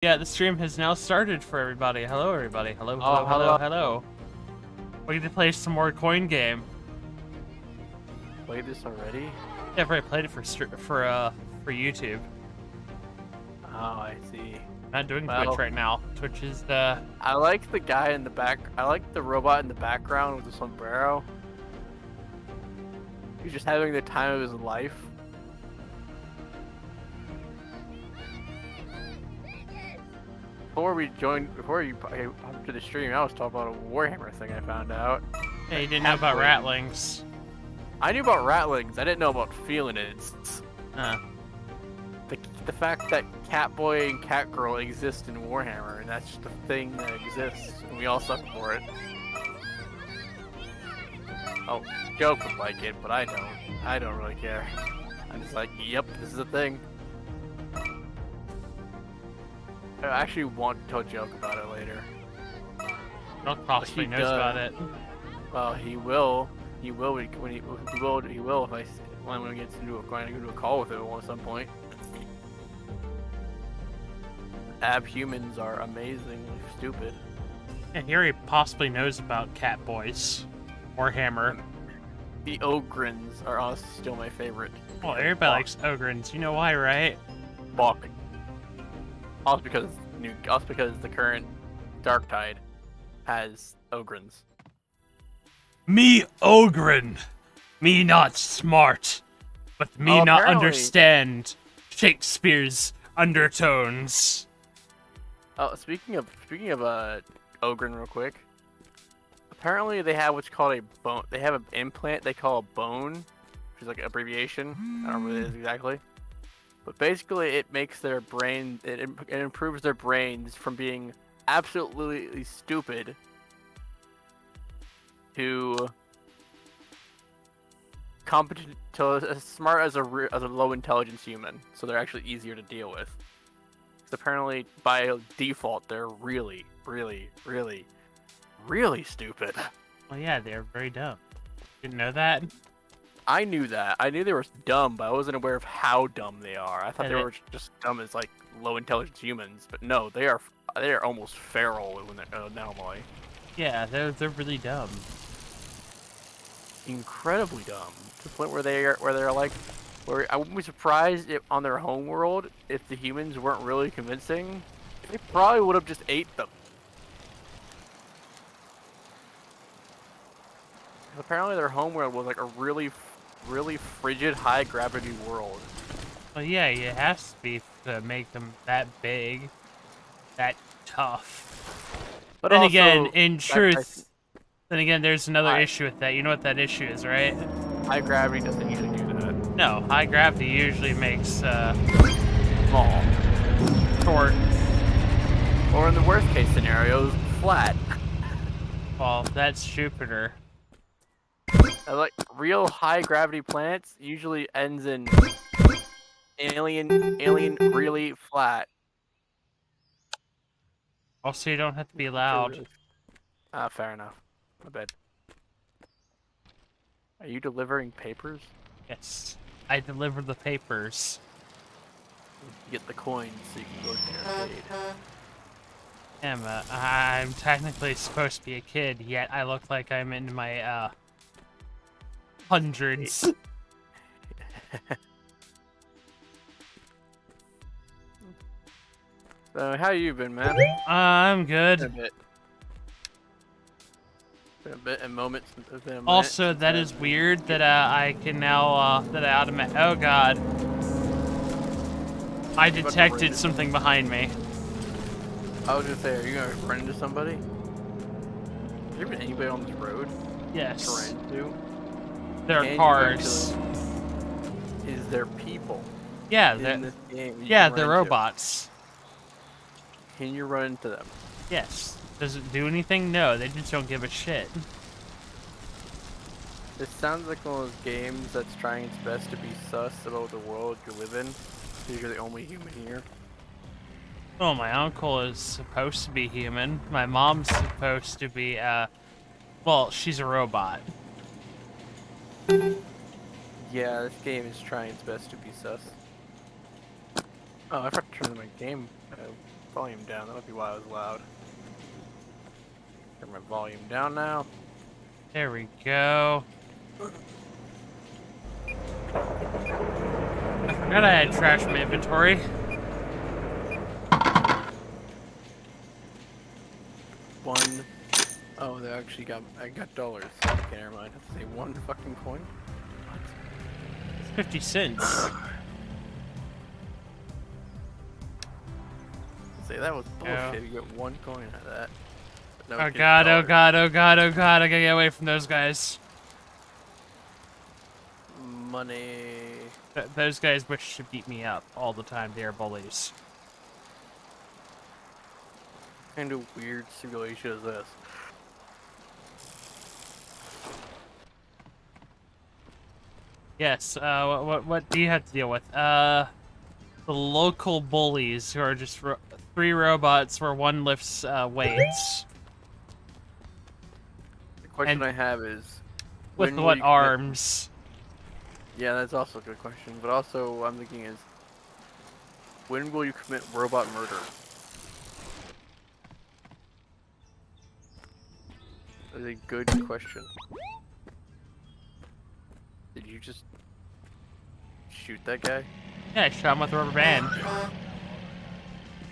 Yeah, the stream has now started for everybody. Hello, everybody. Hello, hello, Oh, hello, hello. hello. We get to play some more coin game. Played this already? Yeah, I've already played it for YouTube. Oh, I see. Not doing Well, Twitch right now. Twitch is I like the guy in the back. I like the robot in the background with the sombrero. He's just having the time of his life. Before you popped to the stream, I was talking about a Warhammer thing I found out. Yeah, you didn't know about Ratlings. I knew about Ratlings. I didn't know about Felinids. The fact that Catboy and Catgirl exist in Warhammer, and that's just a thing that exists, and we all suck for it. Oh, Joke would like it, but I don't. I don't really care. I'm just like, yep, this is a thing. I actually want to tell Joke about it later. Joke possibly knows about it. Well, he will. He will when he will if when we get to do a call with him at some point. Abhumans are amazingly stupid. Yeah, here he possibly knows about Catboys. Warhammer. The Ogrins are also still my favorite. Well, everybody likes Ogrins. You know why, right? Buck. Also because the current Dark Tide has Ogrins. Me Ogrin. Me not smart. But me not understand Shakespeare's undertones. Oh, speaking of Ogrin real quick. Apparently they have what's called a bone. They have an implant they call a bone, which is like an abbreviation. I don't know what it is exactly. But basically it makes their brain, it improves their brains from being absolutely stupid to competent to as smart as a low intelligence human. So they're actually easier to deal with. Apparently, by default, they're really, really, really, really stupid. Well, yeah, they're very dumb. Didn't know that? I knew that. I knew they were dumb, but I wasn't aware of how dumb they are. I thought they were just dumb as like low intelligence humans, but no, they are almost feral when they're anomaly. Yeah, they're really dumb. Incredibly dumb to the point where they're like. I wouldn't be surprised if on their home world, if the humans weren't really convincing, they probably would have just ate them. Apparently their home world was like a really frigid, high gravity world. Well, yeah, it has to be to make them that big, that tough. But then again, in truth, then again, there's another issue with that. You know what that issue is, right? High gravity doesn't usually do that. No, high gravity usually makes small, short, or in the worst case scenarios, flat. Well, that's Jupiter. Like real high gravity planets usually ends in alien really flat. Also, you don't have to be loud. Fair enough. My bad. Are you delivering papers? Yes, I deliver the papers. You get the coins so you can go to the arcade. Emma, I'm technically supposed to be a kid, yet I look like I'm in my hundreds. So, how you been, man? I'm good. Been a bit, a moment since also, that is weird that I can now that I automatic. Oh god, I detected something behind me. I was gonna say, are you gonna run into somebody? Has there been anybody on this road? Yes. To? There are cars. Is there people? Yeah, they're robots. Can you run into them? Yes. Does it do anything? No, they just don't give a shit. This sounds like one of those games that's trying its best to be sus about the world you live in. Because you're the only human here. Oh, my uncle is supposed to be human. My mom's supposed to be, well, she's a robot. Yeah, this game is trying its best to be sus. Oh, I forgot to turn my game volume down. That might be why I was loud. Turn my volume down now. There we go. I forgot I had trash in my inventory. One. Oh, they actually got. I got dollars. Okay, never mind. I have to say one fucking coin. What? 50 cents. Say that was bullshit. Yeah. You get one coin out of that. But no, Oh it gives god, oh dollars. god, oh god, oh god, I gotta get away from those guys. Money. Those guys wish to beat me up all the time. They are bullies. What kind of weird simulation is this? Yes, what do you have to deal with? The local bullies who are just 3 robots where one lifts weights. The question And- I have is, With when will what you commit- arms? Yeah, that's also a good question. But also, I'm thinking is, when will you commit robot murder? That's a good question. Did you just shoot that guy? Yeah, I shot him with a rubber band. That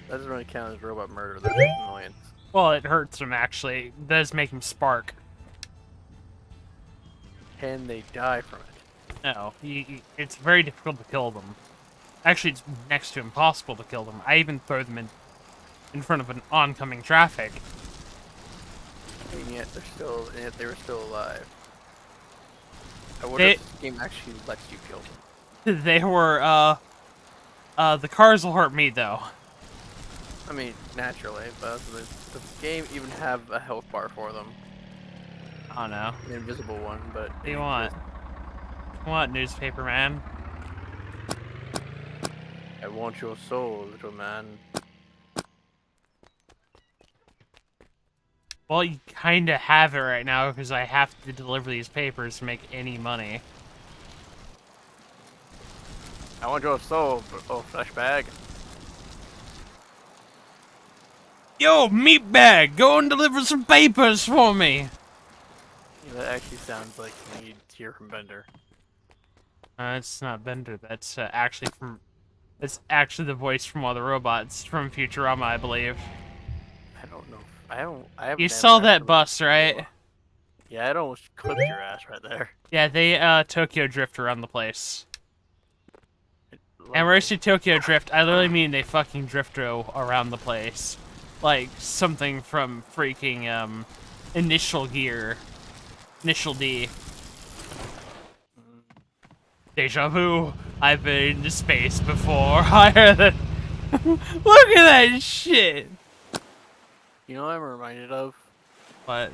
doesn't really count as robot murder. That's just annoyance. Well, it hurts him actually. It does make him spark. Can they die from it? No, it's very difficult to kill them. Actually, it's next to impossible to kill them. I even throw them in front of an oncoming traffic. And yet they were still alive. I wonder if this game actually lets you kill them. They were, the cars will hurt me though. I mean, naturally, but does the game even have a health bar for them? I don't know. An invisible one, but... What do you want? What, newspaper man? I want your soul, little man. Well, you kinda have it right now because I have to deliver these papers to make any money. I want your soul, oh, flesh bag. Yo, meatbag, go and deliver some papers for me! Yeah, that actually sounds like you need to hear from Bender. It's not Bender, that's actually from... It's actually the voice from one of the robots from Futurama, I believe. I don't know. I haven't. You saw that bus, right? Yeah, I'd almost clipped your ass right there. Yeah, they Tokyo Drift around the place. And when I say Tokyo Drift, I literally mean they fucking drift-o around the place. Like, something from freaking, Initial Gear. Initial D. Deja vu. I've been into space before. Higher than... Look at that shit! You know what I'm reminded of? What?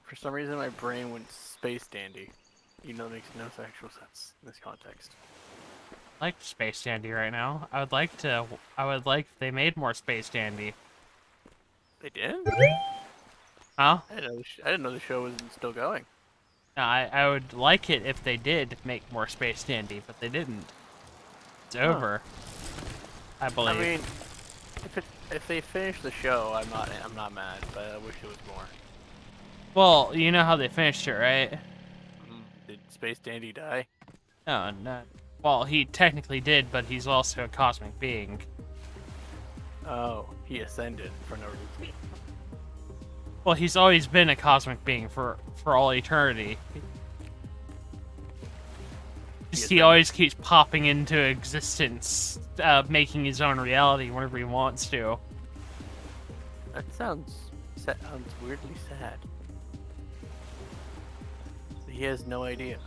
For some reason, my brain went Space Dandy. You know, it makes no actual sense in this context. I like Space Dandy right now. I would like if they made more Space Dandy. They did? Huh? I didn't know the show was still going. No, I would like it if they did make more Space Dandy, but they didn't. It's over. I believe. I mean, if they finish the show, I'm not mad, but I wish it was more. Well, you know how they finished it, right? Did Space Dandy die? No, no. Well, he technically did, but he's also a cosmic being. Oh, he ascended for no reason. Well, he's always been a cosmic being for all eternity. Just he always keeps popping into existence, making his own reality whenever he wants to. That sounds weirdly sad. He has no idea.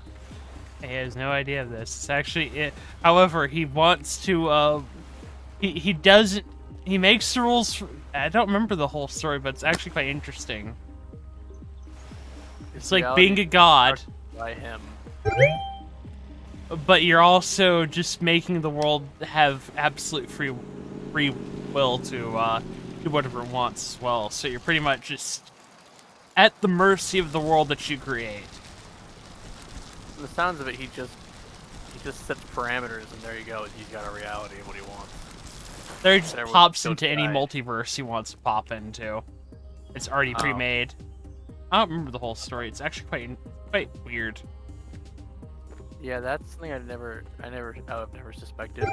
He has no idea of this. It's actually it. However, he wants to. He doesn't. He makes the rules. I don't remember the whole story, but it's actually quite interesting. It's like being a god, by him. but you're also just making the world have absolute free will to do whatever it wants as well. So you're pretty much just at the mercy of the world that you create. From the sounds of it, he just sets parameters, and there you go. He's got a reality of what he wants. There just Everyone's pops still into any die. multiverse he wants to pop into. It's already Oh. pre-made. I don't remember the whole story. It's actually quite weird. Yeah, that's something I would never suspected.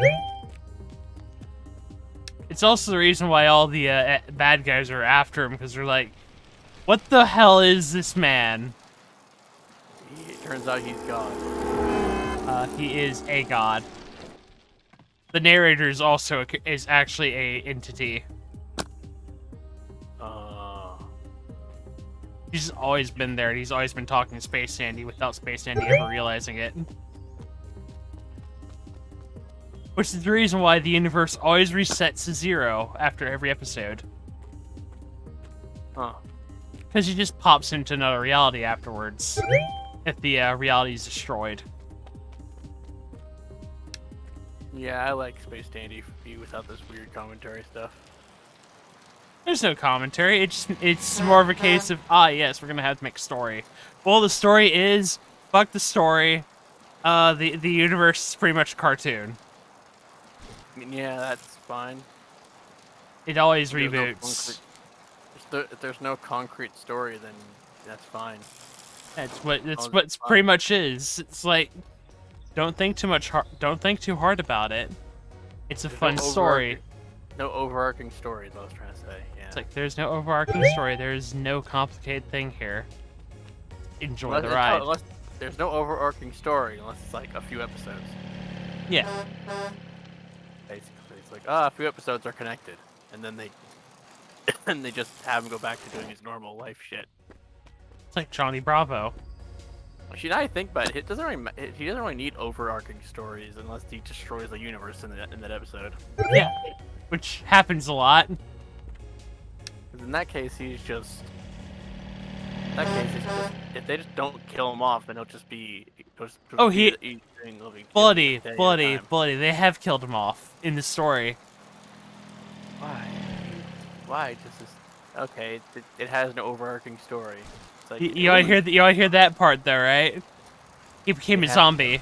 It's also the reason why all the bad guys are after him, because they're like, what the hell is this man? It turns out he's God. He is a god. The narrator is also is actually a entity. He's just always been there, and he's always been talking to Space Sandy without Space Sandy ever realizing it. Which is the reason why the universe always resets to 0 after every episode. Huh. Because he just pops into another reality afterwards, if the reality is destroyed. Yeah, I like Space Dandy without this weird commentary stuff. There's no commentary. It's more of a case of, yes, we're gonna have to make a story. Well, the story is, fuck the story. The universe is pretty much a cartoon. I mean, yeah, that's fine. It always There's no reboots. if there's no concrete story, then that's fine. That's what Oh, it's fine. pretty much is. It's like, don't think too too hard about it. It's a There's fun no story. No overarching story, is what I was trying to say. Yeah. It's like, there's no overarching story. There's no complicated thing here. Enjoy the ride. Unless there's no overarching story, unless it's like a few episodes. Yeah. Basically, it's like, a few episodes are connected, and then they just have him go back to doing his normal life shit. It's like Johnny Bravo. Actually, now I think about it, he doesn't really need overarching stories unless he destroys the universe in that episode. Yeah. Which happens a lot. 'Cause in that case, he's just. If they just don't kill him off, then he'll just be. Bloody. They have killed him off in the story. Why? Okay. It has no overarching story. It's like, You wanna hear that part though, right? He became a Yeah. zombie.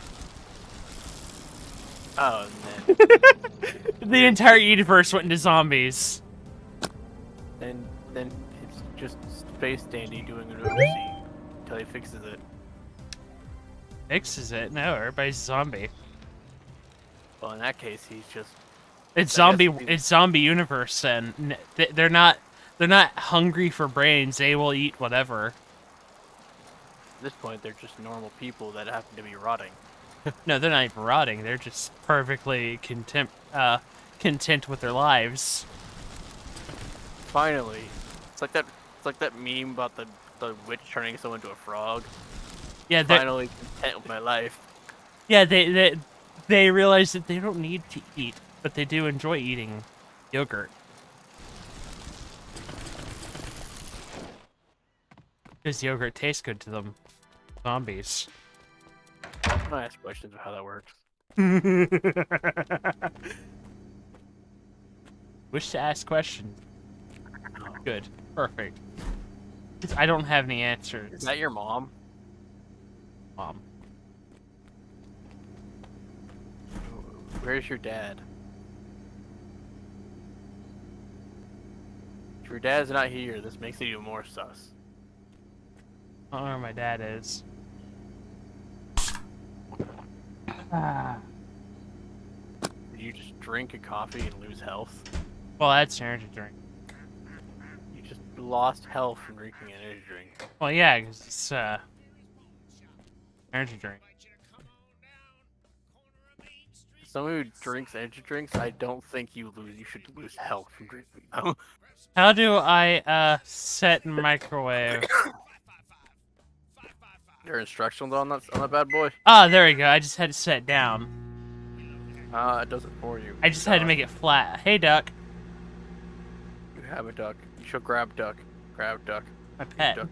Oh, and then The entire universe went into zombies. then it's just Space Dandy doing an oopsie until he fixes it. Fixes it? No, everybody's a zombie. Well, in that case, he's just. It's I zombie. guess It's zombie universe. And they're not hungry for brains. They will eat whatever. At this point, they're just normal people that happen to be rotting. No, they're not even rotting. They're just perfectly content with their lives. Finally, it's like that meme about the witch turning someone into a frog. Yeah, Finally content with my life. yeah. They realize that they don't need to eat, but they do enjoy eating yogurt. Because yogurt tastes good to them. Zombies. I'm gonna ask questions of how that works. Wish to ask questions. Good. Perfect. I don't have any answers. Is that your mom? Mom. Where's your dad? If your dad's not here, this makes it even more sus. I don't know where my dad is. Did you just drink a coffee and lose health? Well, that's an energy drink. You just lost health from drinking an energy drink. Well, yeah, because it's energy drink. Someone who drinks energy drinks, I don't think you should lose health from drinking them. How do I set microwave? There are instructions on that bad boy. Ah, there we go. I just had to set it down. It does it for you. I just had to make it flat. Hey, duck. You have a duck. You should grab duck. Grab duck. My pet. Duck.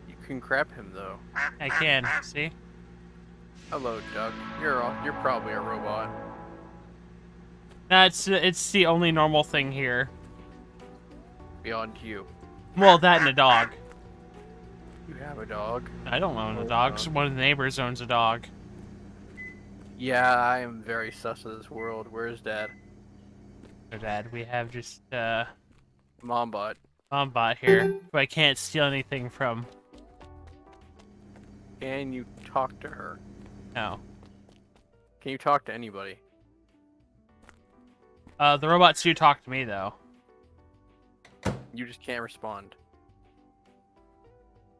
You can grab him though. I can. See? Hello, duck. You're probably a robot. No, it's the only normal thing here. Beyond you. Well, that and a dog. You have a dog. I don't own a dog. One of the neighbors owns a dog. Yeah, I am very sus of this world. Where's Dad? So, Dad, we have just Mombot. Bombot here, who I can't steal anything from. Can you talk to her? No. Can you talk to anybody? The robots do talk to me though. You just can't respond.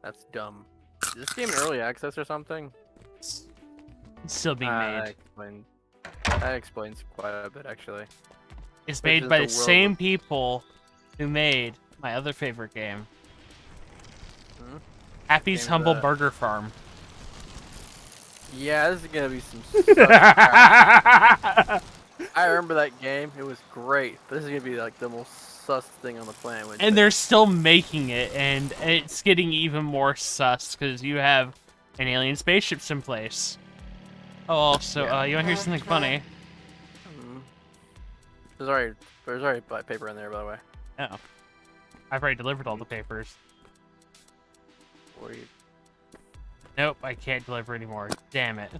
That's dumb. Is this game in early access or something? It's still being made. That explains quite a bit, actually. It's Which made is by the the world same of- people who made my other favorite game, Hmm? Happy's Game's Humble that? Burger Farm. Yeah, this is gonna be some sus crap. I remember that game. It was great. But this is gonna be like the most sus thing on the planet. And they're still making it, and it's getting even more sus because you have an alien spaceships in place. Oh, also, Yeah. you want to hear something funny? There's already paper in there, by the way. Oh, I've already delivered all the papers. Or you... Nope, I can't deliver anymore. Damn it.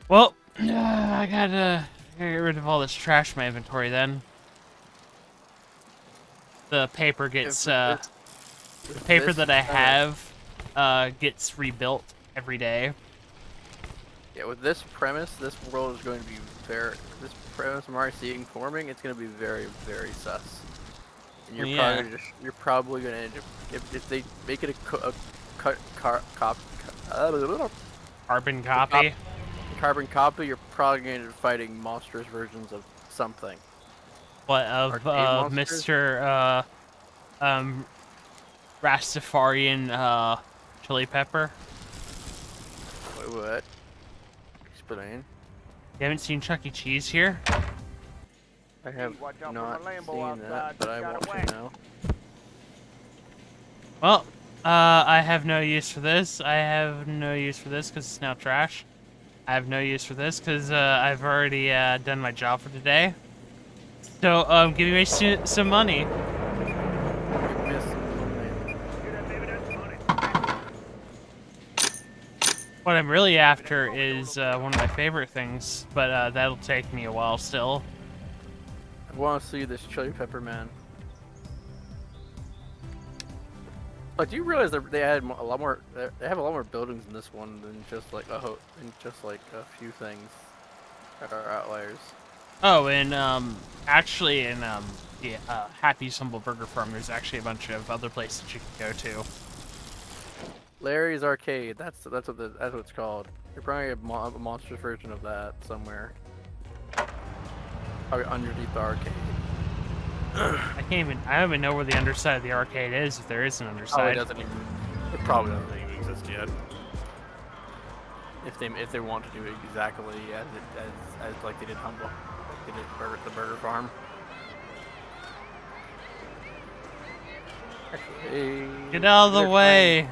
Well, I gotta get rid of all this trash in my inventory then. The paper gets, the paper that I have, gets rebuilt every day. Yeah, with this premise, this world is going to be this premise I'm already seeing forming, it's going to be very, very sus. And you're probably going to end up, if they make it Carbon copy. carbon copy, you're probably going to end up fighting monstrous versions of something. What, of, Arcade monsters? Mr. Rastafarian, Chili Pepper? Wait, what? Explain. You haven't seen Chuck E. Cheese here? I have not seen that, but I want to now. Well, I have no use for this. I have no use for this because it's now trash. I have no use for this because I've already done my job for today. So, give me some money. What I'm really after is one of my favorite things, but that'll take me a while still. I want to see this Chili Pepper Man. But do you realize they had a lot more? They have a lot more buildings in this one than just like a a few things that are outliers. Oh, and actually in Happy's Humble Burger Farm, there's actually a bunch of other places you can go to. Larry's Arcade. That's what it's called. You're probably a monstrous version of that somewhere. Probably underneath the arcade. I don't even know where the underside of the arcade is, if there is an underside. It probably doesn't even exist yet. If they want to do it exactly as like they did Humble, like they did the Burger Farm. Actually, Get out of the way!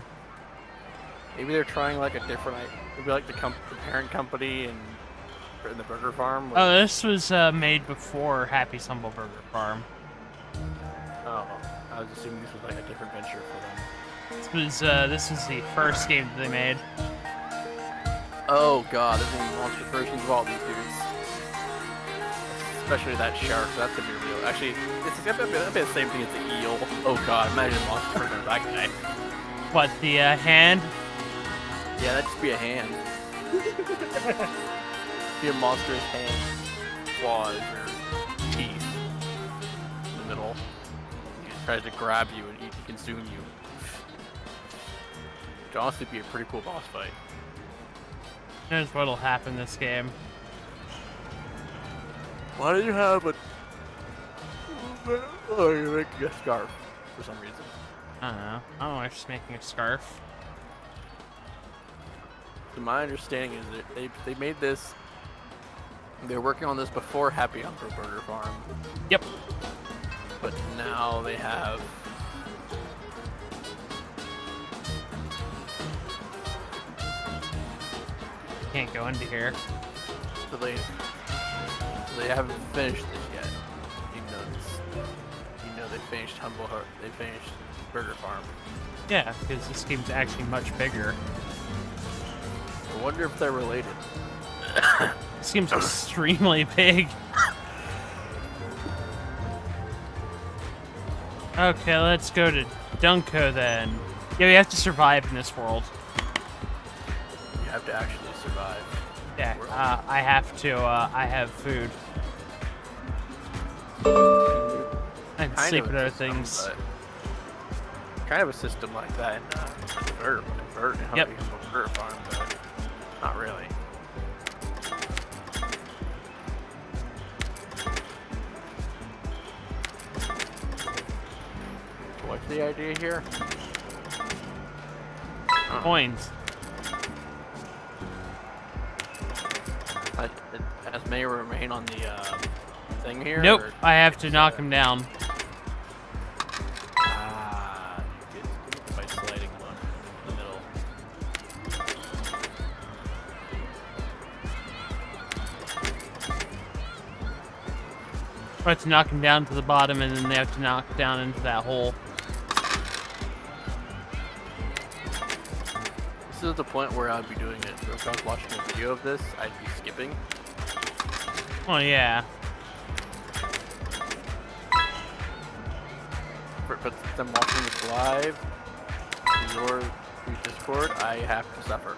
Maybe they're trying like a different, maybe like the parent company and the Burger Farm. Oh, this was made before Happy's Humble Burger Farm. Oh, I was assuming this was like a different venture for them. This was the first game that they made. Oh god, there's gonna be monster versions of all these dudes. Especially that shark, that's gonna be real. Actually, it's gonna be the same thing as the eel. Oh god, imagine a monster version of that guy. What, the hand? Yeah, that'd just be a hand. Be a monstrous hand. Claws or teeth in the middle. He tries to grab you and consume you. It'd honestly be a pretty cool boss fight. Here's what'll happen this game. Why do you have a... Oh, you're making a scarf for some reason. I don't know. I don't know, I'm just making a scarf. So my understanding is that they made this... They were working on this before Happy Humble Burger Farm. Yep. But now they have... Can't go into here. So they haven't finished this yet. You know they finished they finished Burger Farm. Yeah, because this game's actually much bigger. I wonder if they're related. This game's extremely big. Okay, let's go to Dunko then. Yeah, we have to survive in this world. You have to actually survive. Yeah, I have to, I have food. And Kind sleep of and a other system, things. but kind of a system like that in Vert Yep. Vert Farm, but not really. What's the idea here? Coins. As may remain on the thing here? Nope, or- I have to knock him down. Ah, you get by sliding one in the middle. I have to knock him down to the bottom, and then they have to knock down into that hole. This is the point where I'd be doing it. So if I was watching a video of this, I'd be skipping. Oh, yeah. But since I'm watching this live, through Discord, I have to suffer.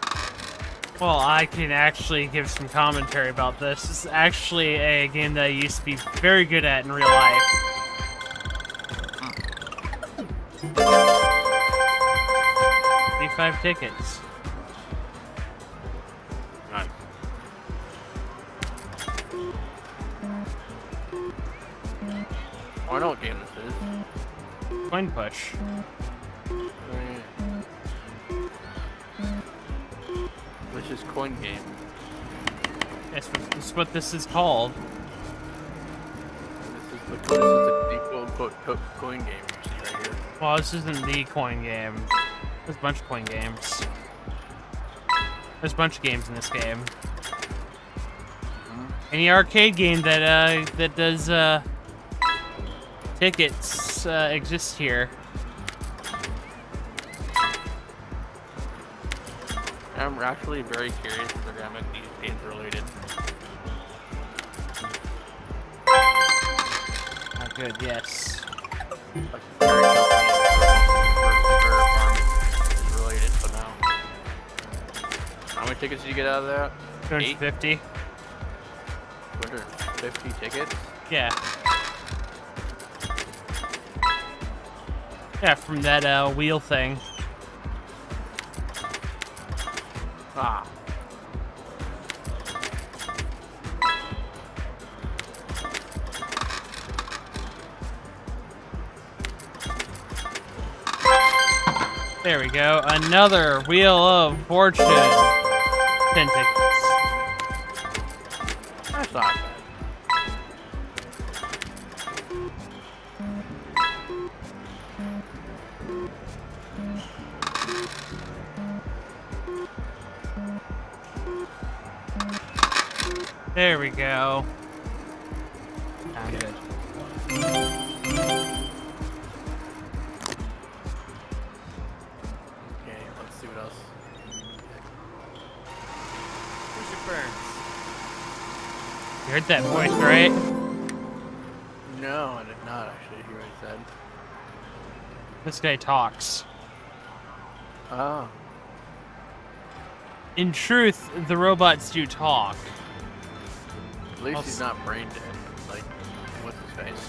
Well, I can actually give some commentary about this. This is actually a game that I used to be very good at in real life. 35 tickets. Nice. Oh, I know what game this is. Coin push. This is coin game. That's what this is called. This is the quote-unquote coin game you see right here. Well, this isn't the coin game. There's a bunch of coin games. There's a bunch of games in this game. Any arcade game that that does tickets exists here. I'm actually very curious if they're gonna make these games related. Oh, good, yes. Like the parent company is related, but no. How many tickets did you get out of that? 250? 250 tickets? Yeah. Yeah, from that wheel thing. Ah. There we go. Another Wheel of Fortune. 10 tickets. That's not bad. There we go. I'm good. Okay, let's see what else. Mr. Burns. You heard that voice, right? No, I did not actually hear what he said. This guy talks. Oh. In truth, the robots do talk. At least he's not brain dead. Like, what's his face?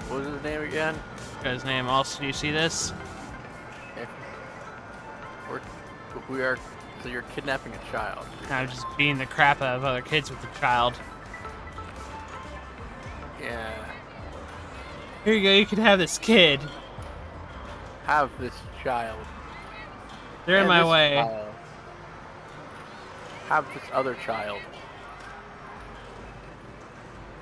What was his name again? Guy's name. Also, do you see this? We are. So you're kidnapping a child. I'm just beating the crap out of other kids with the child. Yeah. Here you go. You can have this kid. Have this child. They're in And my this way. child. Have this other child.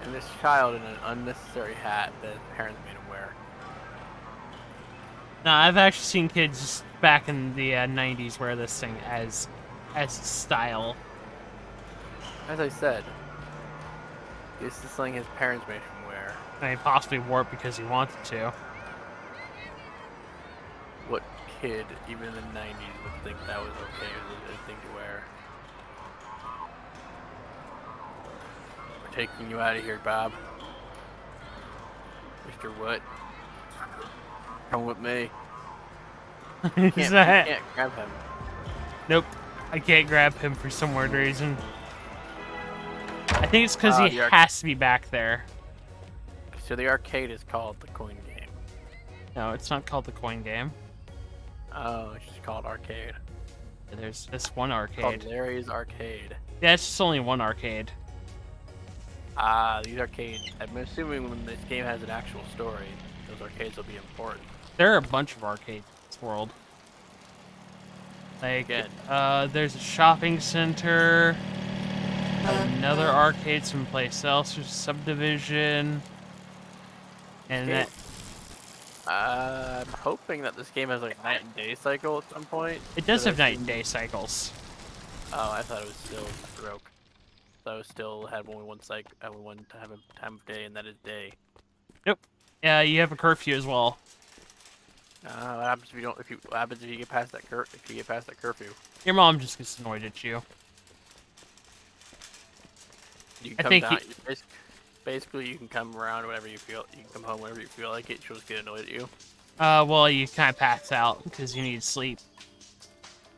And this child in an unnecessary hat that his parents made him wear. No, I've actually seen kids just back in the 90s wear this thing as style. As I said, this is something his parents made him wear. I mean, possibly wore it because he wanted to. What kid, even in the 90s, would think that was okay, was a thing to wear? We're taking you out of here, Bob. Mr. What? Come with me. Is You that? can't grab him. Nope. I can't grab him for some weird reason. I think it's because he the arc- has to be back there. So the arcade is called the coin game. No, it's not called the coin game. Oh, it's just called arcade. There's just one It's called arcade. Larry's Arcade. Yeah, it's just only one arcade. These arcades. I'm assuming when this game has an actual story, those arcades will be important. There are a bunch of arcades in this world. Like, Again. there's a shopping center, another arcade someplace else, there's a subdivision, and that I'm hoping that this game has like night and day cycle at some point. it does so have that night you- and day cycles. Oh, I thought it was still broke. So it still had only one only one time of day, and that is day. Yeah, you have a curfew as well. What happens if you don't? What happens if you get past that If you get past that curfew, Your mom just gets annoyed at you. you I can come think down. Basically, you can come around whenever you feel. You can come home whenever you feel like it. She'll just get annoyed at you. Well, you kind of pass out because you need sleep.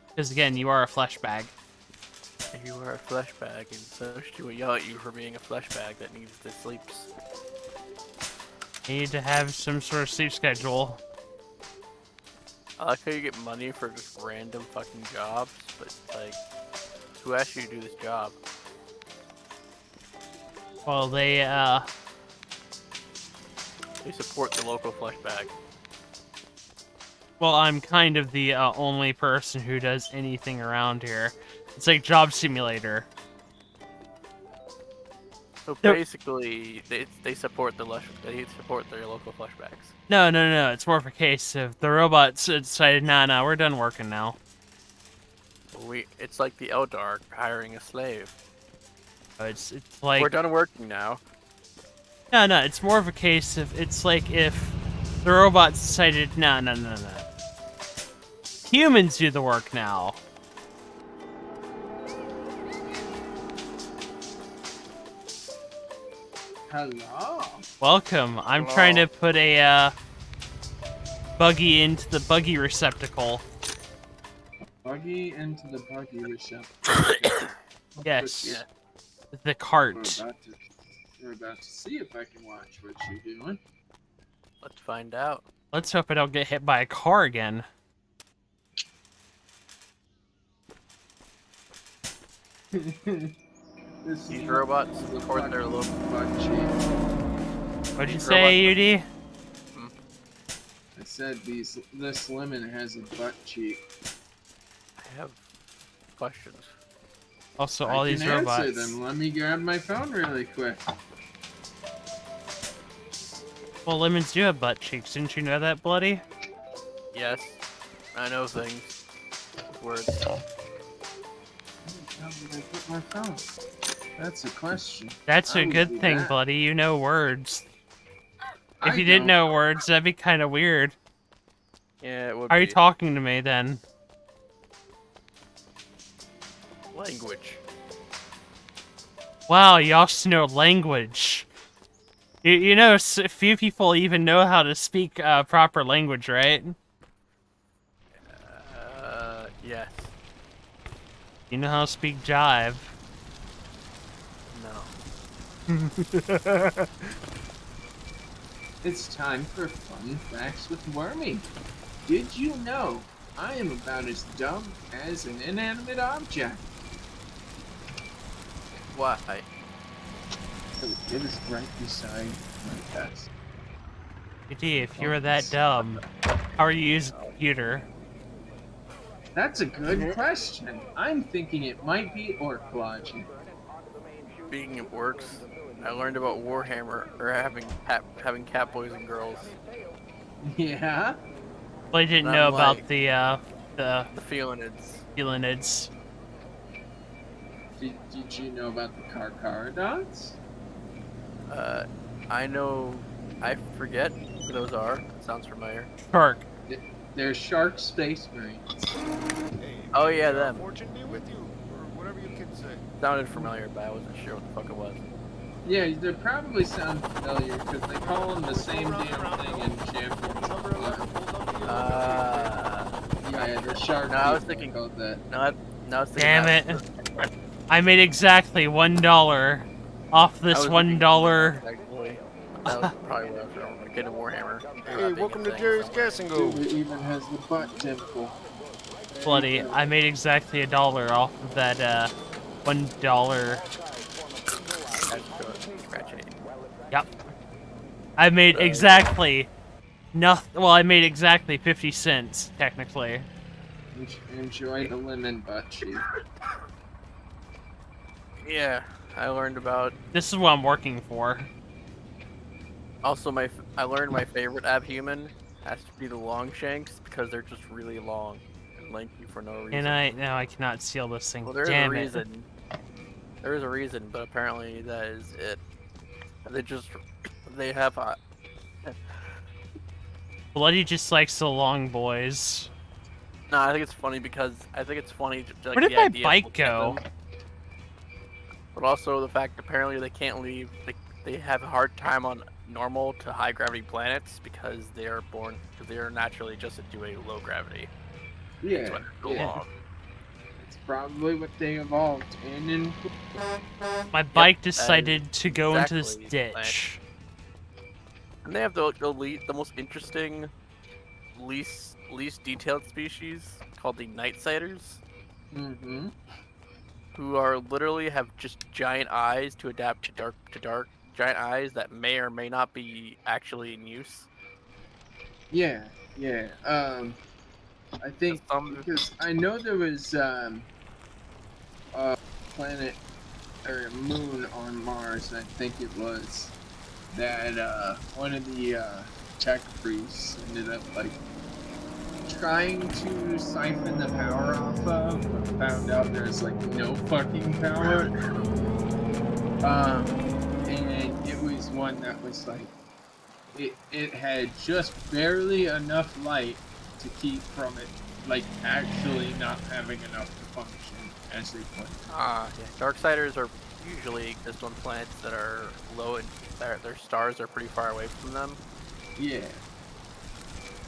Because again, you are a flesh bag. You are a flesh bag, and so she will yell at you for being a flesh bag that needs to sleep. You need to have some sort of sleep schedule. I like how you get money for just random fucking jobs, but like, who asked you to do this job? Well, they support the local flesh bag. well, I'm kind of the only person who does anything around here. It's like Job Simulator. So They're- basically, they support they support their local flesh bags. No. It's more of a case of the robots decided, nah, we're done working now. It's like the Eldar hiring a slave. It's like We're done working now. no. It's more of a case of it's like if the robots decided, no. Humans do the work now. Hello. Welcome. I'm trying to put a buggy into the buggy receptacle. Buggy into the buggy receptacle. Yes. Yeah. The cart. We're about to see if I can watch what you're doing. Let's find out. Let's hope I don't get hit by a car again. These robots support their local. butt cheek. What'd you These say, UD? I said this lemon has a butt cheek. I have questions. Also, all I these can robots. answer them. Let me grab my phone really quick. Well, lemons do have butt cheeks. Didn't you know that, Bloody? Yes, I know things. With words. How did I put my phone? That's a question. That's I a would good do thing, that. Bloody. You know words. If I you didn't don't. know words, that'd be kind of weird. Yeah, it would How are you be talking to me then? language. Wow, you also know language. You know, few people even know how to speak proper language, right? Yes. You know how to speak jive. No. It's time for fun facts with Wormy. Did you know I am about as dumb as an inanimate object? Why? It is right beside my desk. UD, if you were that dumb, how are you using a computer? That's a good question. I'm thinking it might be orc logic. Speaking of works, I learned about Warhammer or having cat boys and girls. Yeah? Well, I didn't I'm know about like- the The Felinids. Felinids. Did you know about the Carcharodons? I know. I forget who those are. Sounds familiar. Shark. They're shark space marines. Oh yeah, them. Fortune be with you, or whatever you can say. Sounded familiar, but I wasn't sure what the fuck it was. Yeah, they probably sound familiar because they call them the same damn thing in Champions. Yeah, the shark No, I was people thinking. called that. No, I was thinking. Damn that, it! I made exactly $1 off I this was thinking $1. actually. That was probably what I was wrong. Get a Warhammer. Hey, welcome to Jerry's Gas and Go. Dude, it even has the butt dimple. Bloody! I made exactly $1 off of that $1. Yep. I made exactly nothing. Well, I made exactly 50 cents technically. Enjoy the lemon butt cheek. Yeah, I learned about. This is what I'm working for. Also, I learned my favorite abhuman has to be the Longshanks because they're just really long and lengthy for no reason. And now I cannot seal this thing. Well, there is a Damn it! reason. There is a reason, but apparently that is it. They have. Bloody just likes the long boys. No, I think it's funny because like, Where the did my idea of bike looking at go? them, but also the fact apparently they can't leave. They have a hard time on normal to high gravity planets because they are naturally adjusted to a low gravity. That's Yeah, why they're so yeah. long. it's probably what they evolved in. My bike decided to go into this exactly, ditch. And they have the most interesting, least detailed species called the Nightsiders, Mm-hmm. who are literally have just giant eyes to adapt to dark giant eyes that may or may not be actually in use. Yeah, yeah. I think Some because I know there was a planet or a moon on Mars. I think it was that one of the tech priests ended up like trying to siphon the power off of, but found out there's like no fucking power. And it was one that was like it had just barely enough light to keep from it like actually not having enough to function as a planet. yeah. Darksiders are usually exist on planets that are low and their stars are pretty far away from them. Yeah.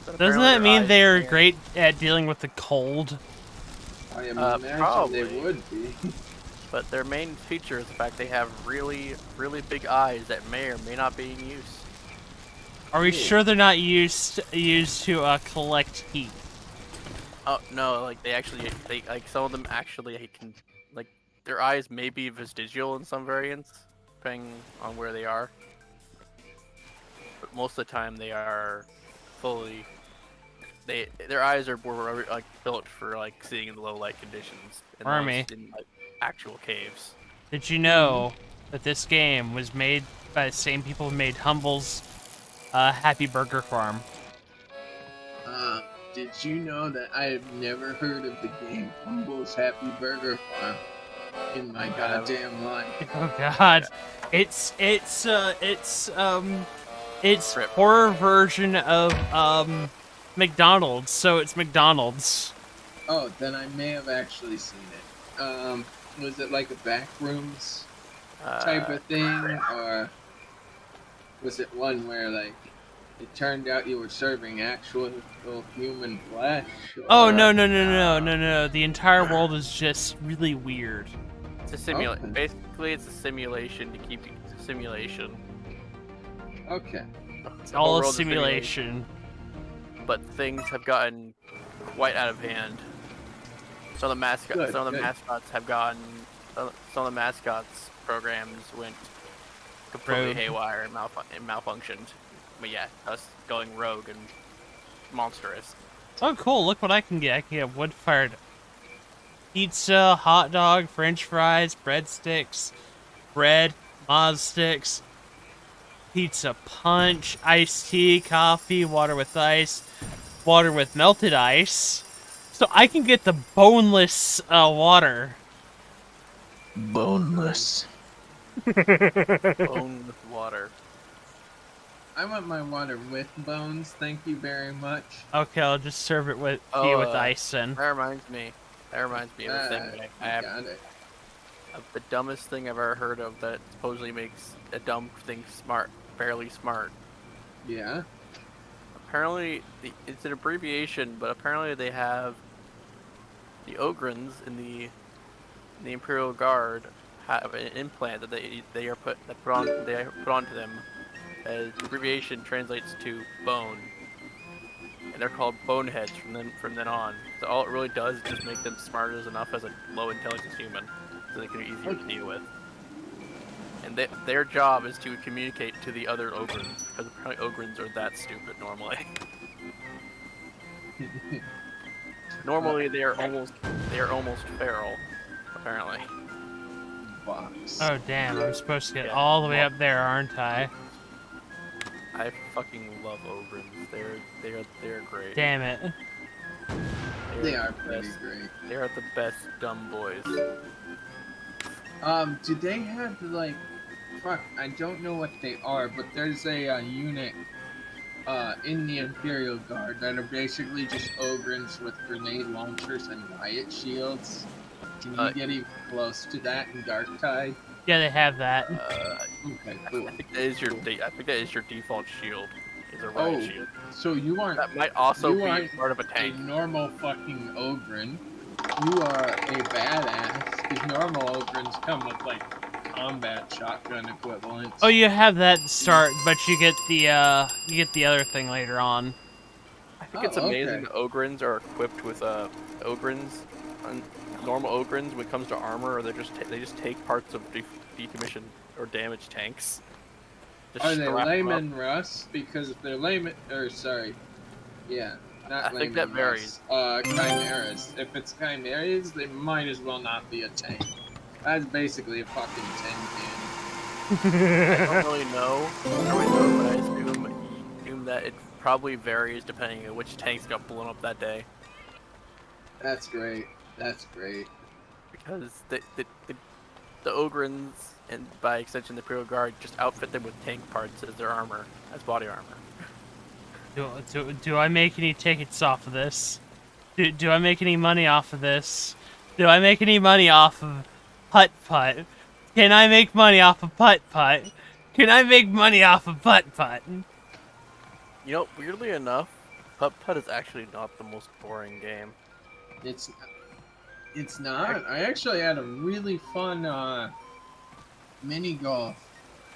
But Doesn't apparently that their mean eyes they're can- great at dealing with the cold? I imagine probably. they would be. But their main feature is the fact they have really big eyes that may or may not be in use. Are we sure they're not used to collect heat? Oh no, like they like some of them actually can like their eyes may be vestigial in some variants, depending on where they are. But most of the time they are fully. Their eyes were like built for like seeing in low light conditions. And Wormy. most in like actual caves. Did you know that this game was made by the same people who made Humble's Happy Burger Farm? Did you know that I have never heard of the game Humble's Happy Burger Farm in my goddamn life? Oh God, it's Rip. horror version of McDonald's, so it's McDonald's. Oh, then I may have actually seen it. Was it like a backrooms type of thing, or was it one where like it turned out you were serving actual human flesh? Oh or- no! The entire world is just really weird. It's a simulation. Okay. Basically, it's a simulation to keep you. It's a simulation. Okay. It's The whole all a world's simulation. But things have gotten quite out of hand. Some of the Good, some of the good. mascots have gotten. Some of the mascots programs went completely Rogue. haywire and malfunctioned. But yeah, us going rogue and monstrous. Oh cool! Look what I can get. I can get wood-fired pizza, hot dog, French fries, breadsticks, bread, Moz sticks, pizza punch, iced tea, coffee, water with ice, water with melted ice. So I can get the boneless water. Boneless. Bone with water. I want my water with bones, thank you very much. Okay, I'll just serve it with tea Oh, with ice then. That reminds me of a thing that I have. Got it. the dumbest thing I've ever heard of that supposedly makes a dumb thing smart, fairly smart. Yeah. Apparently, it's an abbreviation, but apparently they have the Ogrins in the Imperial Guard have an implant that they are put onto them. As the abbreviation translates to bone, and they're called boneheads from then on. So all it really does is just make them smart enough as a low intelligence human, so they can be easier to deal with. And their job is to communicate to the other Ogrins, because apparently Ogrins are that stupid normally. Normally they are almost feral, apparently. Box. Oh damn! I'm supposed to get Yeah. all the way up there, aren't I? I fucking love Ogrins. They're great. Damn it! They are the pretty best- great. They are the best dumb boys. Do they have like, fuck, I don't know what they are, but there's a unit in the Imperial Guard that are basically just Ogrins with grenade launchers and riot shields. Can you get even close to that in Darktide? Yeah, they have that. Okay, cool. I think that is your default shield. Is a riot Oh, shield. so you aren't That might also you be aren't part of a a tank. normal fucking Ogrin. You are a badass, because normal Ogrins come with like combat shotgun equivalents. Oh, you have that start, but you get the other thing later on. I think it's Oh, amazing okay. that Ogrins are equipped with Ogrins. Normal Ogrins, when it comes to armor, they just take parts of decommissioned or damaged tanks. Just Are they strap 'em up. layman Russ? Because if they're layman, or sorry, yeah, not I layman think that varies. Chimeras. If it's Chimeras, they might as well not be a tank. That's basically a fucking tin can. I don't really know. But I assume that it probably varies depending on which tanks got blown up that day. That's great. That's great. Because the Ogrins, and by extension the Imperial Guard, just outfit them with tank parts as their armor, as body armor. Do I make any tickets off of this? Do I make any money off of this? Do I make any money off of Putt Putt? Can I make money off of Putt Putt? Can I make money off of Putt Putt? You know, weirdly enough, Putt Putt is actually not the most boring game. It's not. I actually had a really fun mini golf.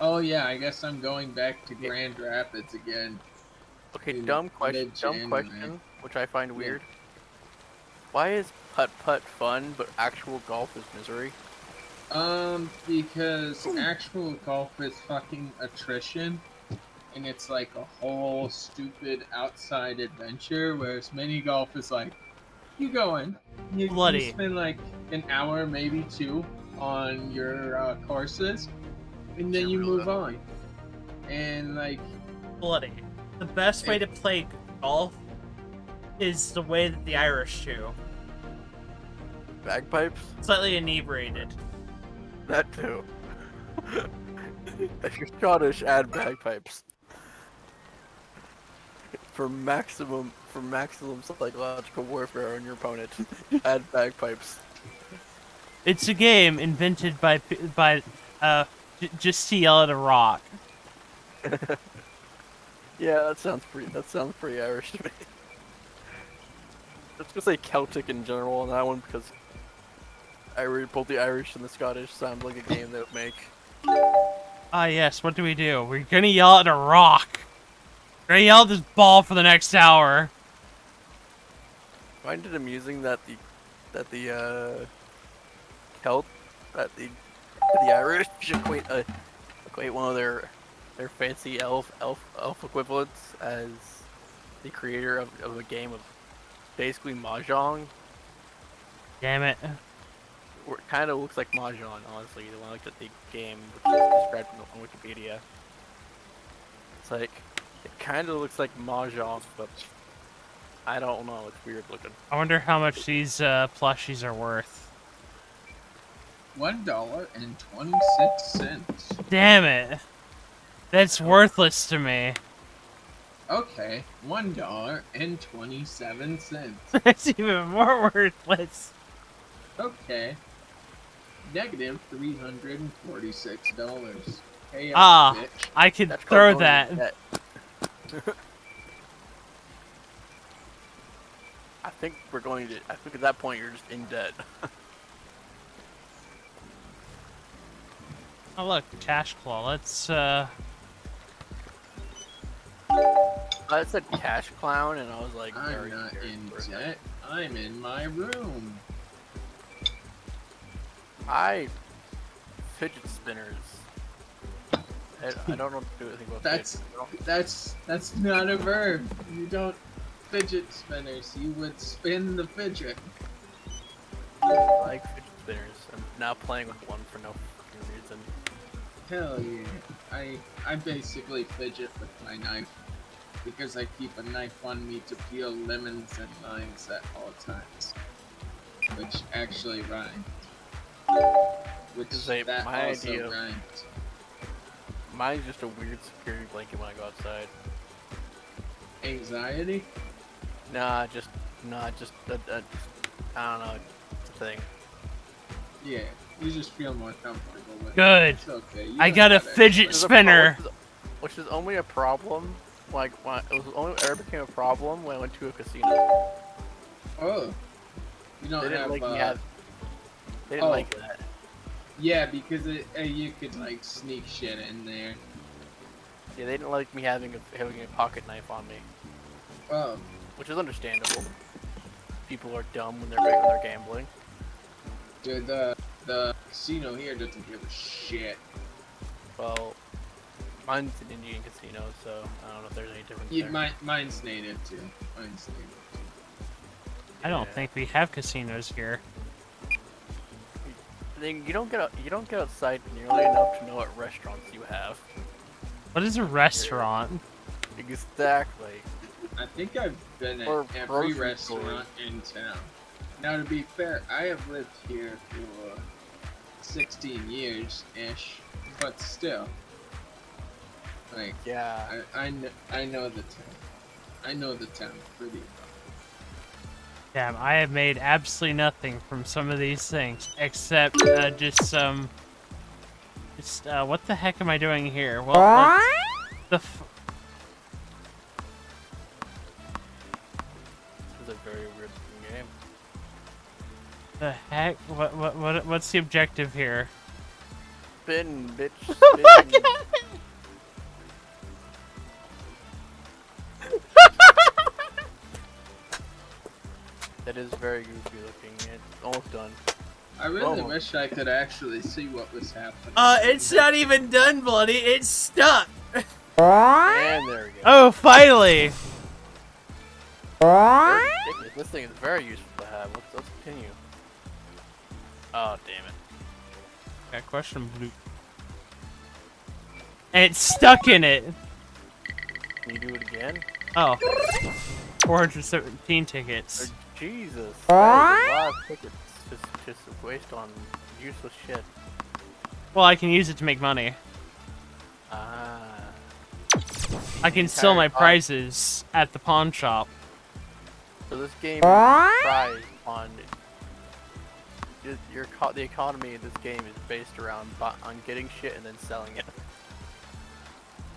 Oh yeah, I guess I'm going back to Grand Rapids again. Okay, in dumb question, mid-January. which I find weird. Why is Putt Putt fun, but actual golf is misery? Because actual golf is fucking attrition, and it's like a whole stupid outside adventure, whereas mini golf is like, you go in, you spend like an hour, maybe two, on your courses, and then you move on. And like, Bloody. The best way to play golf is the way that the Irish do. Bagpipes? Slightly inebriated. That too. If you're Scottish, add bagpipes. For maximum psychological warfare on your opponent, add bagpipes. It's a game invented by just to yell at a rock. Yeah, that sounds pretty Irish to me. Let's just say Celtic in general on that one, because both the Irish and the Scottish sound like a game they would make. Ah yes, what do? We're gonna yell at a rock. We're gonna yell at this ball for the next hour. I find it amusing that the Irish equate one of their fancy elf equivalents as the creator of a game of basically Mahjong. Damn it. Or it kind of looks like Mahjong, honestly. The one I looked at the game, which is described on Wikipedia. It's like, it kind of looks like Mahjong, but I don't know. It's weird looking. I wonder how much these plushies are worth. $1.26. Damn it. That's worthless to me. Okay, $1.27. That's even more worthless. Okay. negative $346. Hey, Ah, bitch. I could That's throw called going that. into debt. I think at that point you're just in debt. Oh look, cash claw. Let's I said cash clown, and I was like, I'm very not scared in for a second. debt. I'm in my room. Fidget spinners. I don't know what to do anything about That's fidget. that's not a verb. You don't fidget spinners. You would spin the fidget. I like fidget spinners. I'm now playing with one for no fucking reason. Hell yeah. I basically fidget with my knife because I keep a knife on me to peel lemons and limes at all times, which actually rhymed. Which Say, that my also idea- rhymed. Mine's just a weird security blanket when I go outside. Anxiety? Just I don't know, it's a thing. Yeah, you just feel more comfortable with it. good. It's okay. You I don't got a gotta- fidget Which is a spinner. which is only a problem, like, when it was only ever became a problem when I went to a casino. Oh. You don't They didn't have, like me have. They didn't oh. like that. Yeah, because you could, like, sneak shit in there. Yeah, they didn't like me having a pocket knife on me, Oh. which is understandable. People are dumb when they're gambling. Dude, the casino here doesn't give a shit. Well, mine's an Indian casino, so I don't know if there's any difference Yeah, there. mine's native, too. Mine's native. I don't Yeah. think we have casinos here. Thing, you don't get outside nearly enough to know what restaurants you have. What is a restaurant? Exactly. I think I've been Or at every grocery restaurant in town. Now, to be fair, I have lived here for 16 years-ish, but still. Like, Yeah. I know the town. I know the town pretty well. Damn, I have made absolutely nothing from some of these things, except just some. What the heck am I doing here? Well, the. This is a very weird looking game. The heck? What's the objective here? Spin, bitch. Oh Spin. That is very goofy looking. It's almost done. I really Oh. wish I could actually see what was happening. It's not even done, bloody. It's stuck. And there we go. Oh, finally. Very ridiculous. This thing is very useful to have. Let's continue. Oh, damn it. Got question blue. And it's stuck in it. Can you do it again? Oh. 417 tickets. Jesus. That is a lot of tickets just waste on useless shit. Well, I can use it to make money. Ah. I can sell my Entire pot. prizes at the pawn shop. So this game is prized on the economy of this game is based around on getting shit and then selling it.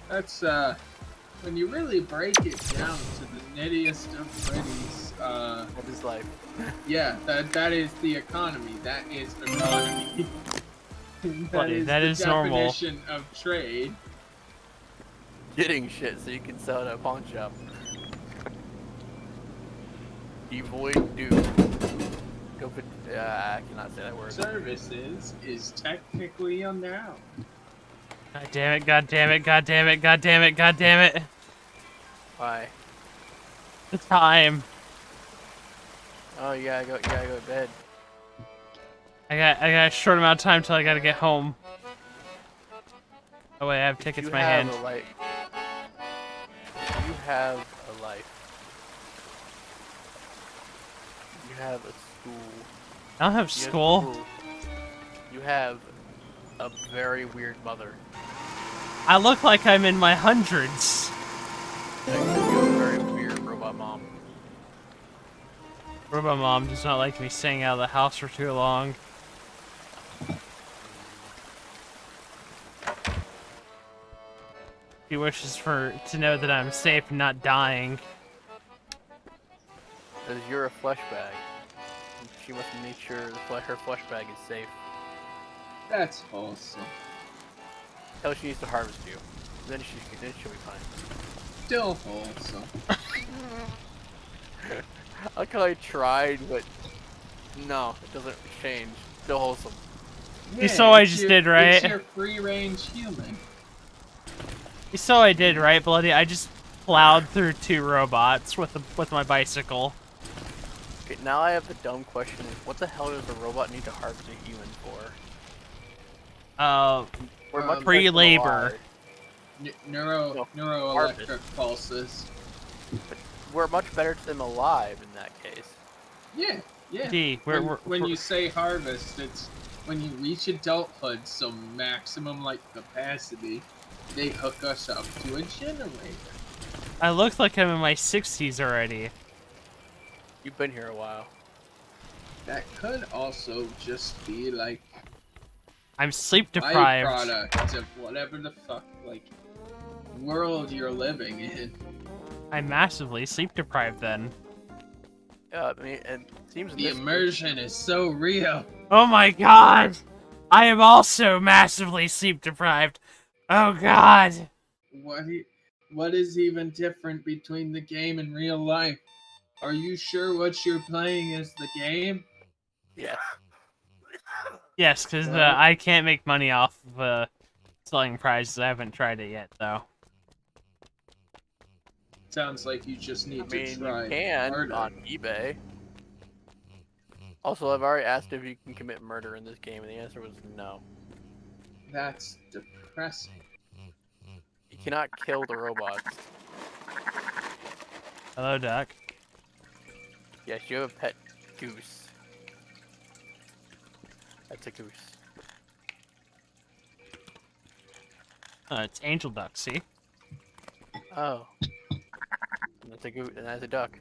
That's, when you really break it down to the nittiest of gritties, That is life. yeah, that is the economy. That is economy. Buddy, that the is normal. definition of trade. Getting shit so you can sell it at a pawn shop. Devoid do. Go put. I cannot say that word. Services is technically a noun. God damn it, god damn it, god damn it, god damn it, god damn it. Why? The time. Oh, you gotta go to bed. I got a short amount of time till I gotta get home. Oh wait, I have tickets You in my have hand. a life. You have a life. You have a school. I don't have You have school. You have a very weird mother. I look like I'm in my hundreds. You have a very weird robot mom. Robo Mom does not like me staying out of the house for too long. She wishes to know that I'm safe and not dying. Because you're a flesh bag. And she must make sure her flesh bag is safe. That's wholesome. Tell her she needs to harvest you. Then she'll be fine. Still wholesome. I like how I tried, but no, it doesn't change. Still wholesome. You saw what I it's just your- did, right? It's your free-range human. You saw what I did, right, Bloody? I just plowed through 2 robots with my bicycle. Okay, now I have the dumb question: is what the hell does a robot need to harvest a human for? We're much free better than labor. alive. Neuroelectric pulses. We're much better than alive in that case. Yeah, yeah. D, when you say harvest, it's when you reach adulthood, so maximum capacity, they hook us up to a generator. I look like I'm in my 60s already. You've been here a while. That could also just be like I'm sleep deprived. byproduct of whatever the fuck world you're living in. I'm massively sleep deprived then. Yeah, I mean, it seems The immersion is so real. Oh my god! I am also massively sleep deprived. Oh god! What is even different between the game and real life? Are you sure what you're playing is the game? Yeah. Yes, because Well- I can't make money off of selling prizes. I haven't tried it yet, though. Sounds like you just need I mean, to try you can harder. on eBay. Also, I've already asked if you can commit murder in this game, and the answer was no. That's depressing. You cannot kill the robots. Hello, Duck. Yes, you have a pet goose. That's a goose. It's Angel Duck, see? Oh. And that's a goose, and that's a duck.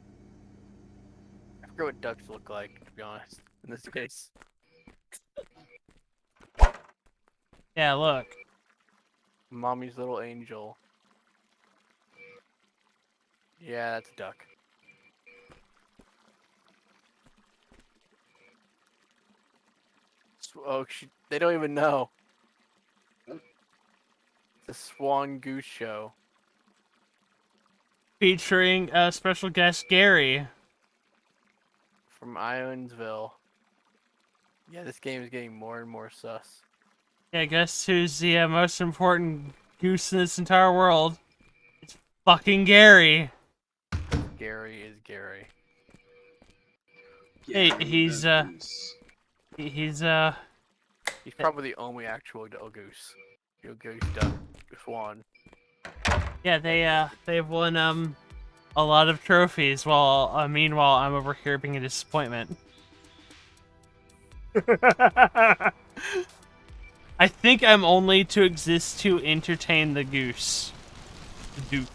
I forget what ducks look like, to be honest, in this case. Yeah, look. Mommy's little angel. Yeah, that's a duck. Oh, they don't even know. The Swan Goose Show. Featuring special guest Gary. From Ionsville. Yeah, this game is getting more and more sus. Yeah, guess who's the most important goose in this entire world? It's fucking Gary. Gary is Gary. Hey, Gary he's the Goose. He's He's probably the only actual goose. Goose duck, swan. yeah, they've won a lot of trophies while meanwhile I'm over here being a disappointment. I think I'm only to exist to entertain the goose. The Duke.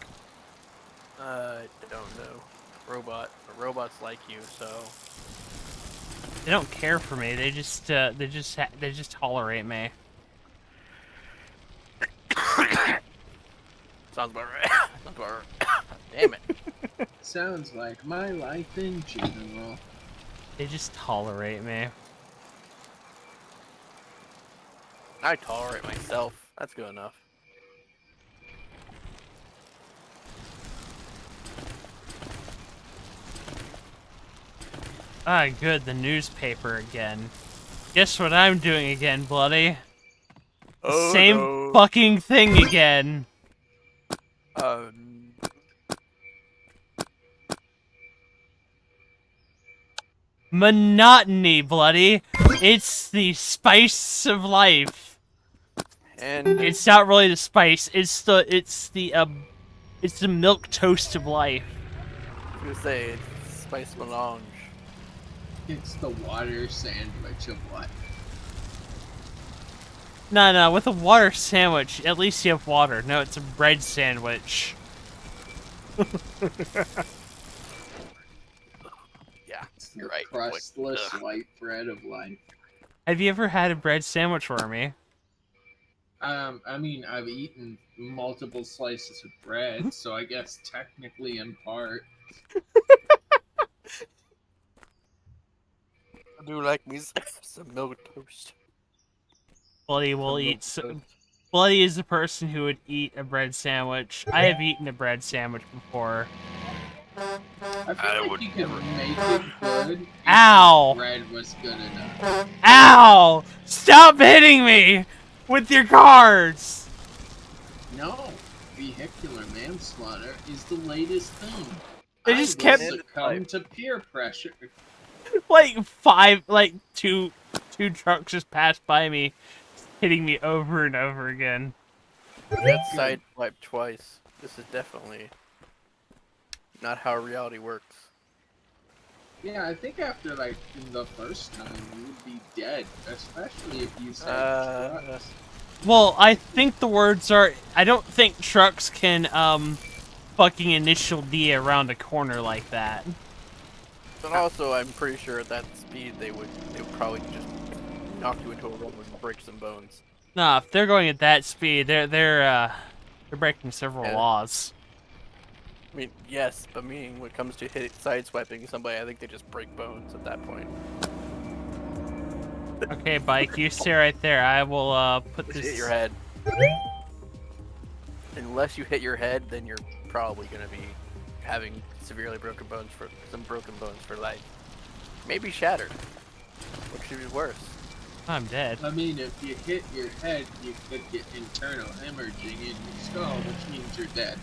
I don't know. Robots like you, so. They don't care for me. They just tolerate me. Sounds about right. Sounds about right. Damn it. Sounds like my life in general. They just tolerate me. I tolerate myself. That's good enough. Ah, good, the newspaper again. Guess what I'm doing again, Bloody? Oh, Same no. fucking thing again. Monotony, Bloody. It's the spice of life. And It's not really the spice. It's the milk toast of life. I was gonna say it's spice melange. It's the water sandwich of life. No, with a water sandwich, at least you have water. No, it's a bread sandwich. Yeah, It's the you're right. crustless Ugh. white bread of life. Have you ever had a bread sandwich, Wormy? I mean, I've eaten multiple slices of bread, so I guess technically in part. I do like me some milk toast. Bloody will Some milk eat. toast. Bloody is the person who would eat a bread sandwich. I have eaten a bread sandwich before. I feel like you could make it good if Ow! the bread was good enough. Ow! Stop hitting me with your cards! No, vehicular manslaughter is the latest thing. They I just will kept- succumb to peer pressure. Like two trucks just passed by me, hitting me over and over again. Got sideswiped twice. This is definitely not how reality works. Yeah, I think after like the first time you would be dead, especially if you said trucks. Well, I think the words are. I don't think trucks can fucking initial D around a corner like that. But also, I'm pretty sure at that speed they would probably just knock you into a wall and break some bones. Nah, if they're going at that speed, they're breaking several Yeah. laws. I mean, yes, but meaning when it comes to sideswiping somebody, I think they just break bones at that point. Okay, bike, you stay right there. I will put Just this. hit your head. Unless you hit your head, then you're probably gonna be having severely broken bones for life. Maybe shattered, which is worse. I'm dead. I mean, if you hit your head, you could get internal hemorrhaging in your skull, which means you're dead.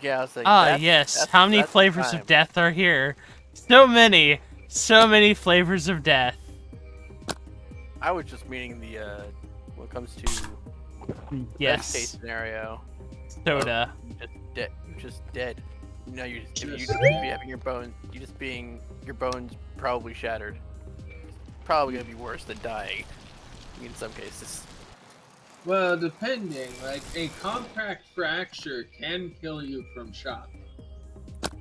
Yeah, I was like, Yes. How many that's flavors time. of death are here? So many. So many flavors of death. I was just meaning the when it comes to best case Yes. scenario. Soda. You're just dead. You know, you Just just be having your bones, your bones probably shattered. Probably gonna be worse than dying in some cases. Well, depending, like a compact fracture can kill you from shock.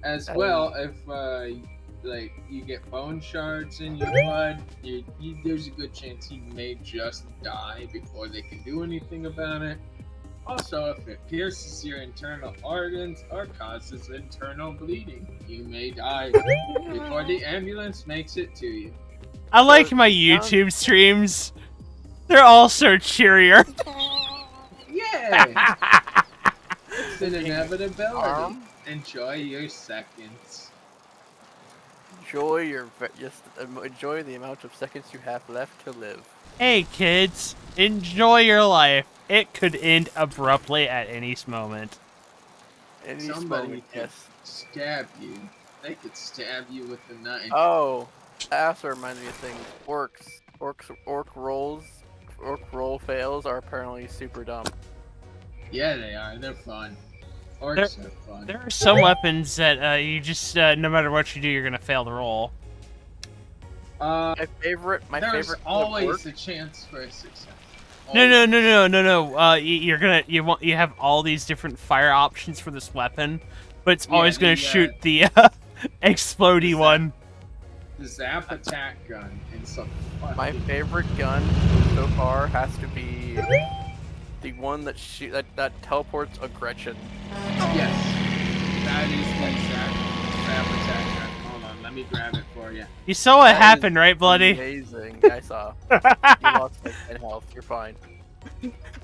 As well, if like you get bone shards in your blood, there's a good chance you may just die before they can do anything about it. Also, if it pierces your internal organs or causes internal bleeding, you may die before the ambulance makes it to you. I like my YouTube streams. They're all so cheerier. Yeah! It's an inevitability. Enjoy your seconds. Enjoy enjoy the amount of seconds you have left to live. Hey kids, enjoy your life. It could end abruptly at any moment. And Somebody could yes. stab you. They could stab you with a knife. Oh, that also reminds me of things. Orc roll fails are apparently super dumb. Yeah, they are. They're fun. Orcs are fun. There are some weapons that you just, no matter what you do, you're gonna fail the roll. My favorite There's orc- always a chance for a success. No. You have all these different fire options for this weapon, but it's always gonna shoot the explodey one. The zap attack gun and some. My favorite gun so far has to be the one that teleports a Gretchen. Yes, that is the zap attack gun. Hold on, let me grab it for you. You saw what That happened, is right, Bloody? Amazing. I saw. You lost like 10 health. You're fine.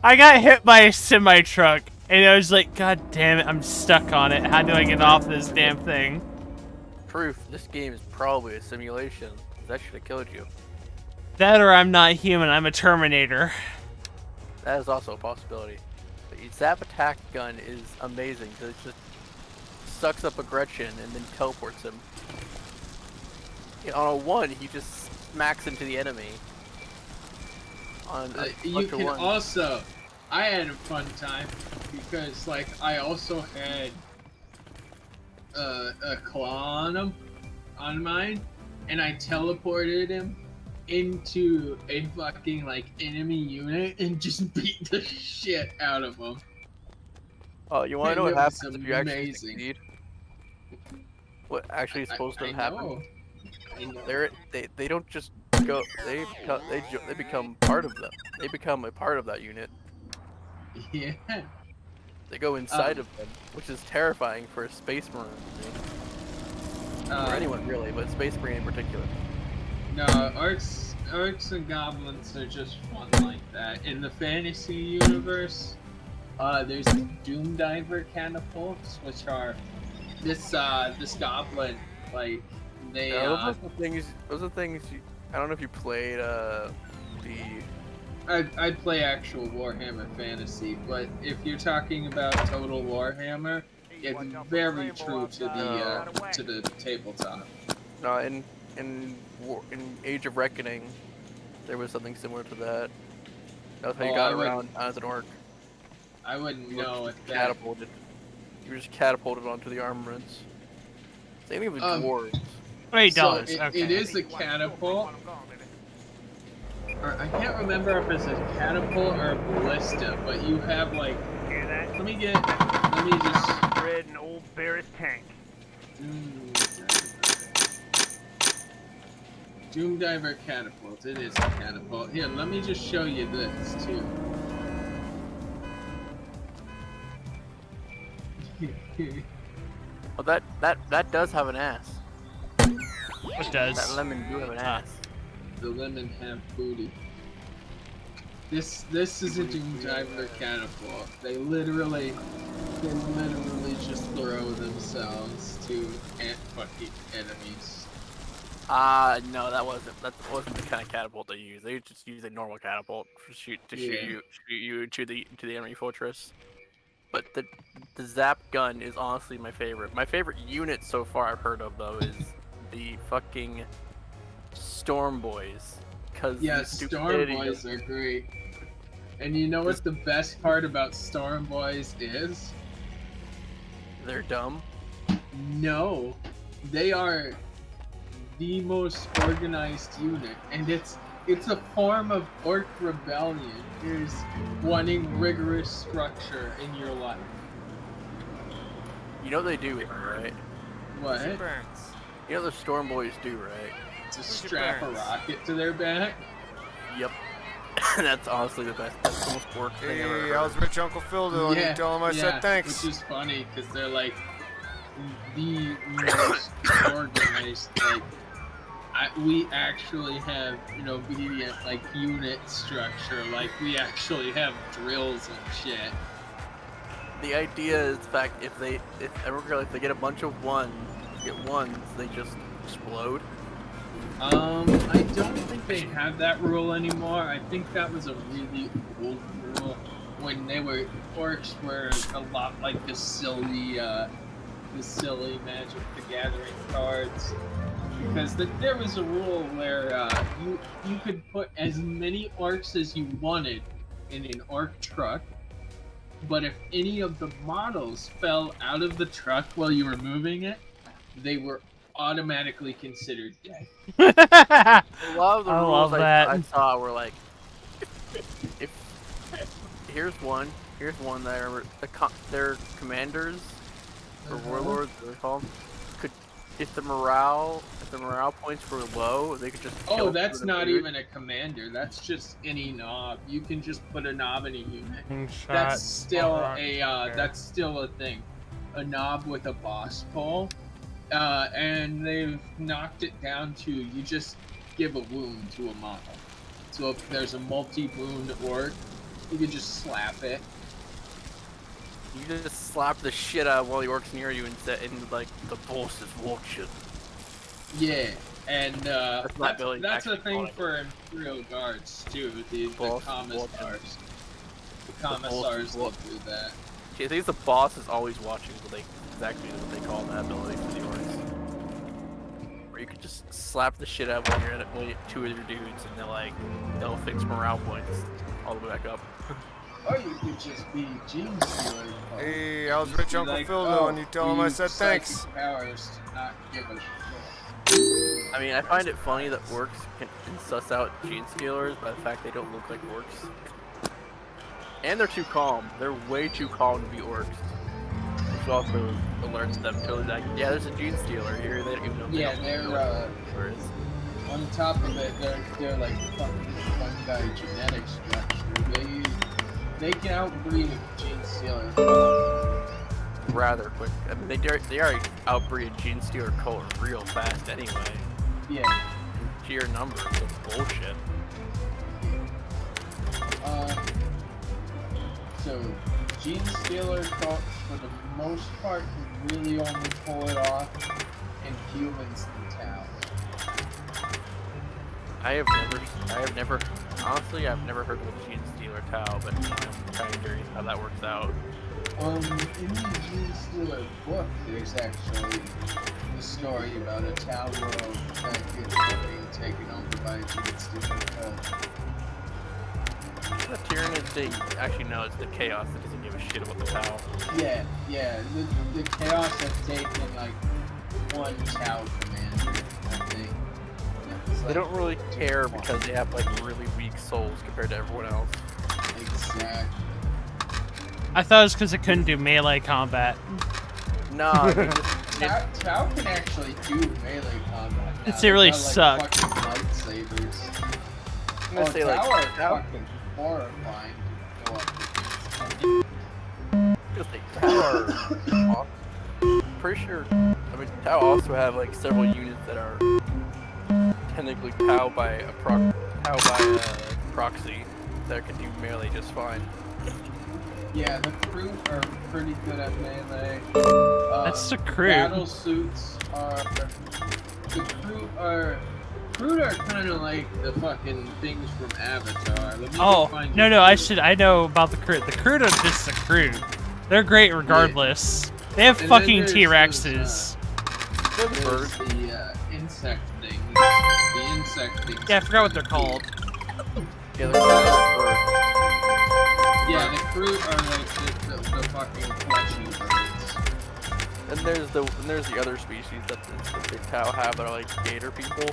I got hit by a semi-truck, and I was like, God damn it, I'm stuck on it. How do I get off this damn thing? Proof. This game is probably a simulation. That should have killed you. That or I'm not human, I'm a Terminator. That is also a possibility. The zap attack gun is amazing because it just sucks up a Gretchen and then teleports him. On a 1, he just smacks into the enemy. On a You bunch of can ones. also. I had a fun time because, like, I also had a claw on him, on mine, and I teleported him into a fucking like enemy unit and just beat the shit out of him. Oh, you want to know It what was happens if you actually amazing. succeed? What actually is supposed to I happen? know. I know. They don't just go. They become part of them. They become a part of that unit. Yeah. They go inside of them, which is terrifying for a space marine. Or anyone really, but space marine in particular. No, orcs and goblins are just fun like that. In the fantasy universe, there's the Doom Diver catapults, which are this goblin, like they. Yeah, those are things. I don't know if you played I play actual Warhammer Fantasy, but if you're talking about Total Warhammer, it's very true to the tabletop. No, in Age of Reckoning, there was something similar to that. That was how you got around as an orc. I wouldn't know if that. Catapulted. You were just catapulted onto the armaments. Same thing with dwarves. Wait, So dollars. it Okay. is a catapult. Or I can't remember if it's a catapult or a ballista, but you have like. Hear that? Let me just. Red and old Barris tank. Doom Diver catapult. It is a catapult. Here, let me just show you this too. Well, that does have an ass. It does. That lemon do have an ass. The lemon have booty. This is a Doom Diver catapult. They literally just throw themselves to fucking enemies. No, that wasn't the kind of catapult they used. They just used a normal catapult to shoot you to the enemy fortress. But the Zap gun is honestly my favorite. My favorite unit so far I've heard of though is the fucking Storm Boys. Yeah, Storm Boys are great. And you know what the best part about Storm Boys is? They're dumb. No, they are the most organized unit, and it's a form of orc rebellion. There's wanting rigorous structure in your life. You know what they do, right? What? Burns. You know what the Storm Boys do, right? To strap a rocket to their back? Yep. That's honestly the best. That's the most orc thing ever. Hey, how's Rich Uncle Phil doing? You tell him I said thanks. Which is funny because they're like the most organized. Like we actually have obedient like unit structure. Like we actually have drills and shit. The idea is, in fact, if they get a bunch of ones, they just explode. I don't think they have that rule anymore. I think that was a really old rule when orcs were a lot like the silly Magic the Gathering cards. Because there was a rule where you could put as many orcs as you wanted in an orc truck, but if any of the models fell out of the truck while you were moving it, they were automatically considered dead. A lot of the rules I saw were like, if here's one that are their commanders or warlords, what they call them, could if the morale points were low, they could just. Oh, that's not even a commander. That's just any knob. You can just put a knob in a unit. That's still a thing. A knob with a boss pole. And they've knocked it down to you just give a wound to a model. So if there's a multi-wound orc, you can just slap it. You just slap the shit out of all the orcs near you and like the boss is watching. Yeah, and that's a thing funny. for Imperial Guards too. The commissars. The commissars will do that. I think the boss is always watching, but exactly what they call that ability for the orcs. Where you could just slap the shit out of two of your dudes, and they'll fix morale points all the way back up. Or you could just be Gene Stealer. Hey, how's Rich Uncle Phil doing? You tell him I said thanks. Powers to not give a shit. I mean, I find it funny that orcs can suss out Gene Stealers by the fact they don't look like orcs. And they're too calm. They're way too calm to be orcs. Which also alerts them to like, yeah, there's a Gene Stealer here. They don't even know. They're on top of it, they're like fucking fungi genetic structure. They can outbreed a Gene Stealer. Rather quick. I mean, they already outbreed Gene Stealer Color real fast anyway. Yeah. Sheer numbers of bullshit. So Gene Stealer Color, for the most part, can really only pull it off in humans and Tau. I have never, honestly, I've never heard of a Gene Stealer Tau, but I'm kind of curious how that works out. In the Gene Stealer book, there's actually a story about a Tau world that gets being taken over by a Gene Stealer cult. The Tyranid, actually no, it's the Chaos that doesn't give a shit about the Tau. Yeah. The Chaos have taken like one Tau commander, I think. They don't really care because they have like really weak souls compared to everyone else. Exactly. I thought it was because it couldn't do melee combat. No, they just, Tau can actually do melee combat. Now. It's really They've got, suck. like, fucking lightsabers. I'm gonna say Tau like are Tau, fucking horrifying to go up just like Tau are pretty sure. I mean, Tau also have like several units that are technically Tau by a proxy that can do melee just fine. Yeah, the crew are pretty good at melee. That's the crew. Battle suits are. The crew are kind of like the fucking things from Avatar. Let me go Oh, find no, you- I know about the crew. The crew are just the crew. They're great regardless. They have And then fucking there's T-Rexes. Those birds. There's the insect things. The insect things. Yeah, I forgot what they're called. Yeah, they're birds. Yeah, the crew are like the fucking fleshy birds. And there's the other species that the Tau have that are like gator people.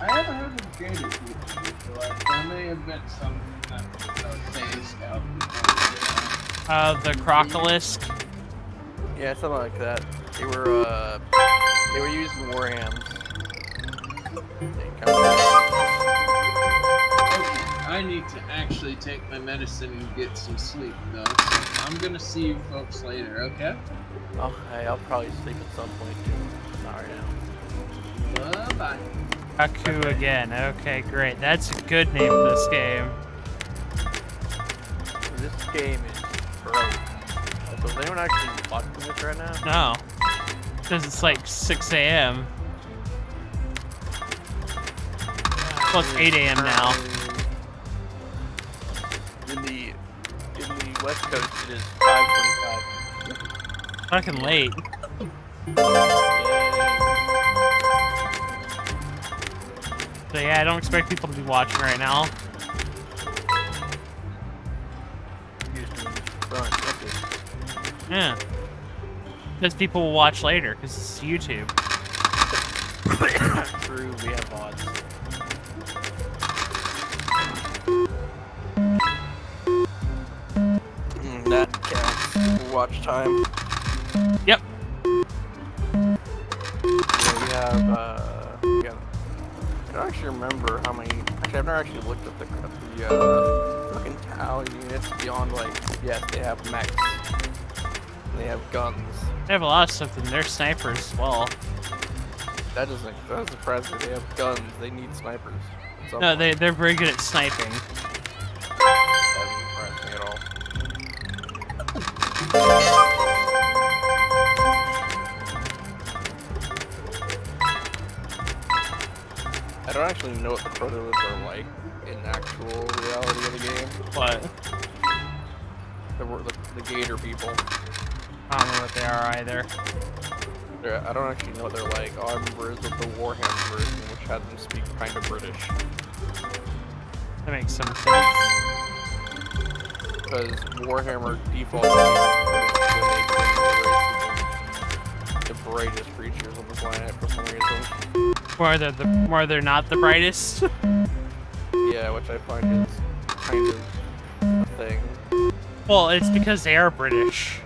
I haven't heard of gator people before. There may have been some that are phased out before. The Crocolisk. Yeah, something like that. They were used in Warhams. They kind of- I need to actually take my medicine and get some sleep, though. So I'm gonna see you folks later, okay? Okay, I'll probably sleep at some point too. Not right now. Bye-bye. Aku again. Okay, great. That's a good name for this game. This game is broke. So is anyone actually watching this right now? No. Because it's like 6 a.m. Well, it's 8 a.m. now. In the West Coast, it is 5:25. Fucking late. So yeah, I don't expect people to be watching right now. Yeah. Because people will watch later, because it's YouTube. True, we have odds. That counts. Watch time. Yep. Yeah, we have, I don't actually remember how many. Actually, I've never actually looked at the fucking Tau units beyond, like, yes, they have mechs. They have guns. They have a lot of stuff, and they're snipers as well. That doesn't surprise me. They have guns. They need snipers. at some No, point. they're very good at sniping. That doesn't surprise me at all. I don't actually know what the prototypes are like in actual reality of the game. But The gator people. I don't know what they are either. I don't actually know what they're like. All I remember is of the Warhammer version, which had them speak kind of British. That makes some sense. Because Warhammer default the brightest creatures on the planet for some reason. Where they're not the brightest. Yeah, which I find is kind of a thing. Well, it's because they are British.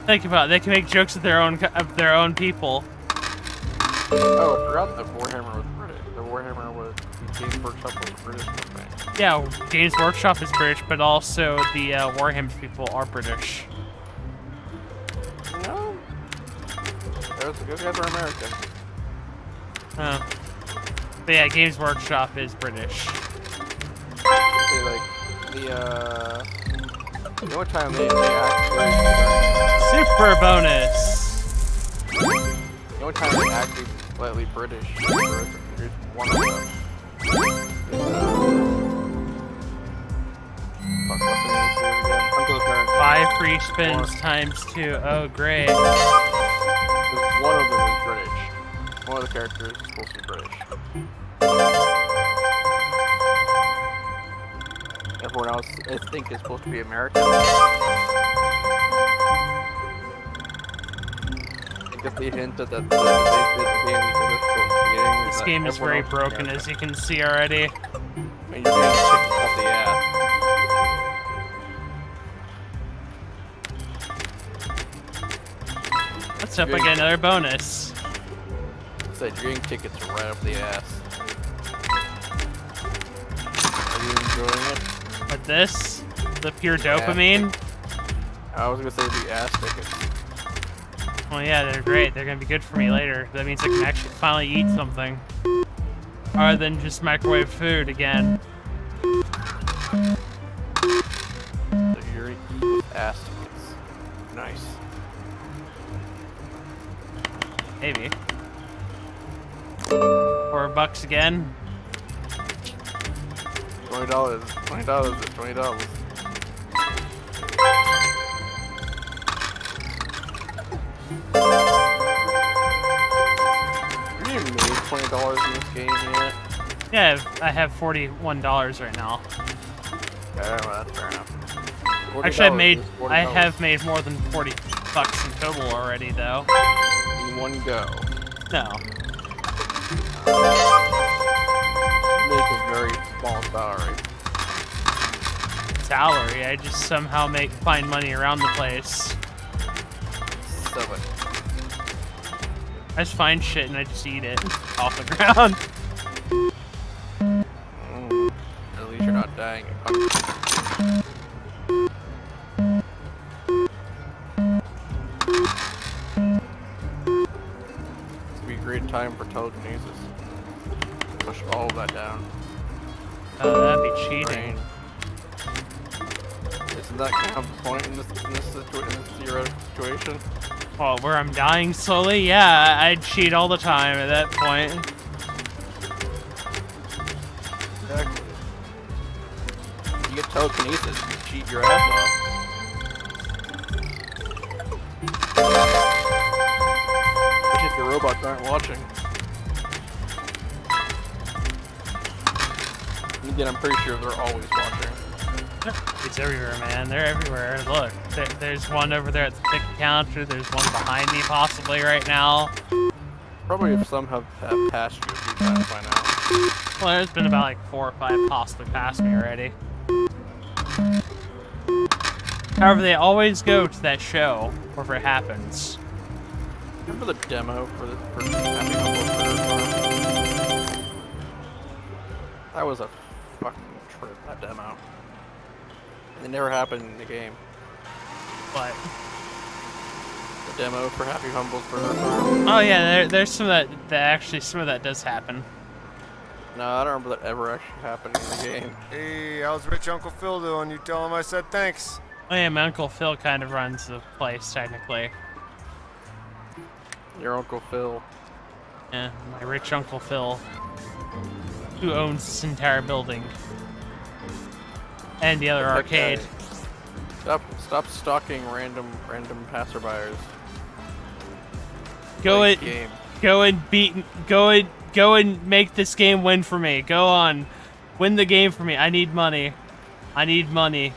Think about it. They can make jokes of their own Oh, people. I forgot that Warhammer was British. The Warhammer was Games Workshop was a British company. Yeah, Games Workshop is British, but also the Warhammer people are British. No. Those guys are American. Huh. But yeah, Games Workshop is British. They like the only time they actually Super bonus. the only time they actually slightly British is one of them. Fuck, what's the name of the series again? Until the Parent. 5 free spins times 2. Oh, great. Because one of them is British. One of the characters is supposed to be British. Everyone else, I think, is supposed to be American. I guess they hinted that the This game is very broken, as you can see already. I mean, you're getting chicken up the ass. Let's hope I get another bonus. It's like you're getting tickets right up the ass. Are you enjoying it? But this, the pure dopamine. I was gonna say the ass tickets. Well, yeah, they're great. They're gonna be good for me later. That means I can actually finally eat something, other than just microwave food again. So you're eating with ass tickets. Nice. Maybe. $4 again. $20. $20 is $20. You even made $20 in this game yet? Yeah, I have $41 right now. Okay, well, that's fair enough. Actually, $40 I is $40 have made more than $40 in total already, though. in one go. No. You make a very small salary. Salary. I just somehow find money around the place. So it. I just find shit and I just eat it off the ground. At least you're not dying of hunger. This would be a great time for telekinesis. Push all of that down. Oh, that'd be cheating. Brain. Isn't that kind of the point in this theoretical situation? Well, where I'm dying slowly? Yeah, I'd cheat all the time at that point. Exactly. You get telekinesis, you cheat your ass off. Especially if the robots aren't watching. And again, I'm pretty sure they're always watching. It's everywhere, man. They're everywhere. Look, there's one over there at the ticket counter. There's one behind me, possibly right now. Probably if some have passed you a few times by now. Well, there's been about like 4 or 5 possibly past me already. However, they always go to that show wherever it happens. Remember the demo for Happy Humble Farm? That was a fucking trip, that demo. It never happened in the game. But The demo for Happy Humble's Burger Farm. oh yeah, there's some of that some of that does happen. No, I don't remember that ever actually happened in the game. Hey, how's Rich Uncle Phil doing? You tell him I said thanks. Oh yeah, my Uncle Phil kind of runs the place technically. Your Uncle Phil. Yeah, my rich Uncle Phil, who owns this entire building and the other That arcade. guy. Stop stalking random passerbyers. Go Play and the game. go and make this game win for me. Go on, win the game for me. I need money. I need money.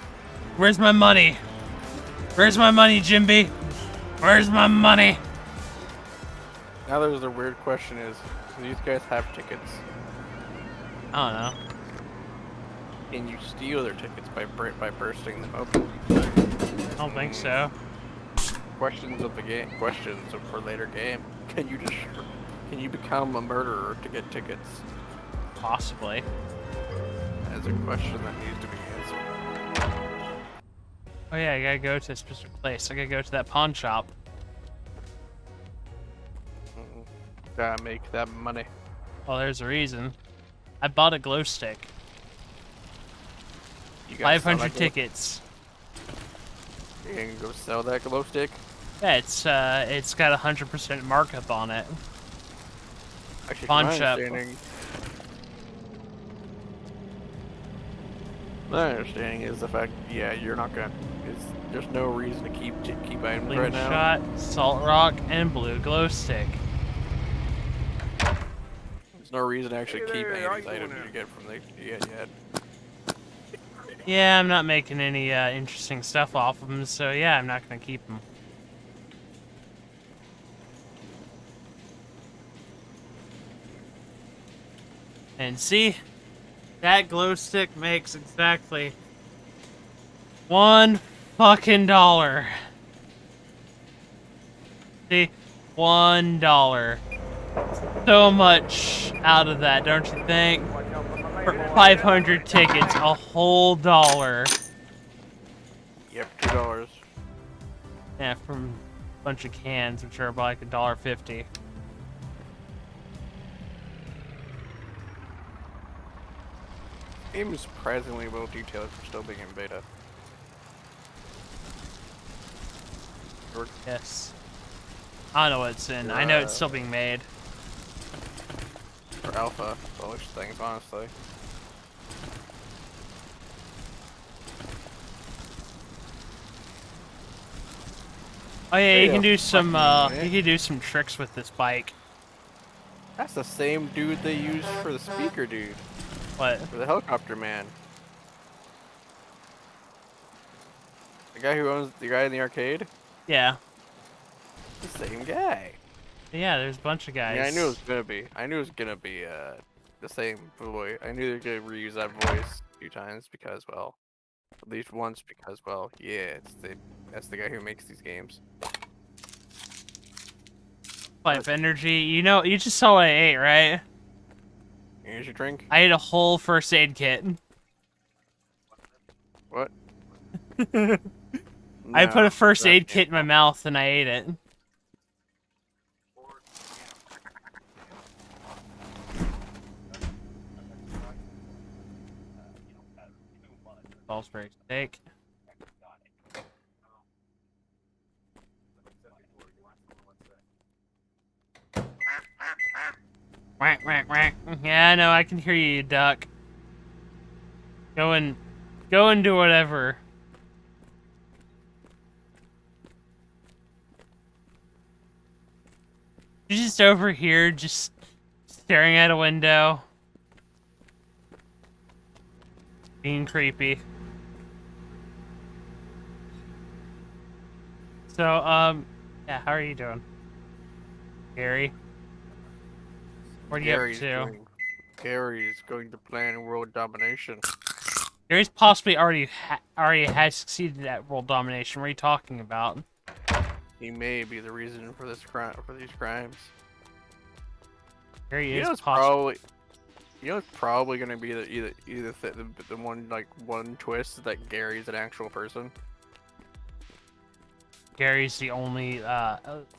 Where's my money? Where's my money, Jimby? Where's my money? Now there's a weird question: is do these guys have tickets? I don't know. Can you steal their tickets by bursting them open? I don't think so. Questions of the game. Questions for later game. Can you become a murderer to get tickets? Possibly. That's a question that needs to be answered. Oh yeah, I gotta go to a specific place. I gotta go to that pawn shop. Gotta make that money. Well, there's a reason. I bought a glow stick. You gotta sell 500 that glow- tickets. You can go sell that glow stick. Yeah, it's got 100% markup on it. Actually, Pawn from shop. My understanding is the fact, yeah, you're not gonna. There's no reason to keep items right now. Slingshot, salt rock, and blue glow stick. There's no reason to actually Hey keep there, any how of these you items doing you get from the you get yet. Yeah, I'm not making any interesting stuff off of them, so yeah, I'm not gonna keep them. And see, that glow stick makes exactly $1 fucking dollar. See, $1. So much out of that, don't you think? For 500 tickets, a whole dollar. Yep, $2. Yeah, from a bunch of cans, which are like $1.50. Game is surprisingly well detailed for still being in beta. Yes. I don't know what it's in. I know it's still being made. Or alpha, both things, honestly. Oh yeah, you Yeah, can do some fucking you can do some tricks with this bike. That's the same dude they used for the speaker dude. What? For the helicopter man. The guy who owns the guy in the arcade? Yeah. The same guy. Yeah, there's a bunch of guys. Yeah, I knew it was gonna be. I knew it was gonna be the same voice. I knew they were gonna reuse that voice a few times because, well, at least once because, well, yeah, that's the guy who makes these games. Life energy. You know, you just saw what I ate, right? Here's your drink. I ate a whole first aid kit. What? I put No, a first that aid can't- kit in my mouth and I ate it. Salisbury steak. Quack, quack, quack. Yeah, I know, I can hear you, duck. Go and do whatever. You're just over here, just staring at a window. Being creepy. So, yeah, how are you doing? Gary? What are you up to? Gary's going to plan world domination. Gary's possibly already has succeeded at world domination. What are you talking about? He may be the reason for this crime, for these crimes. Gary You is know, it's possibly. probably. You know, it's probably gonna be the one twist is that Gary's an actual person. Gary's the only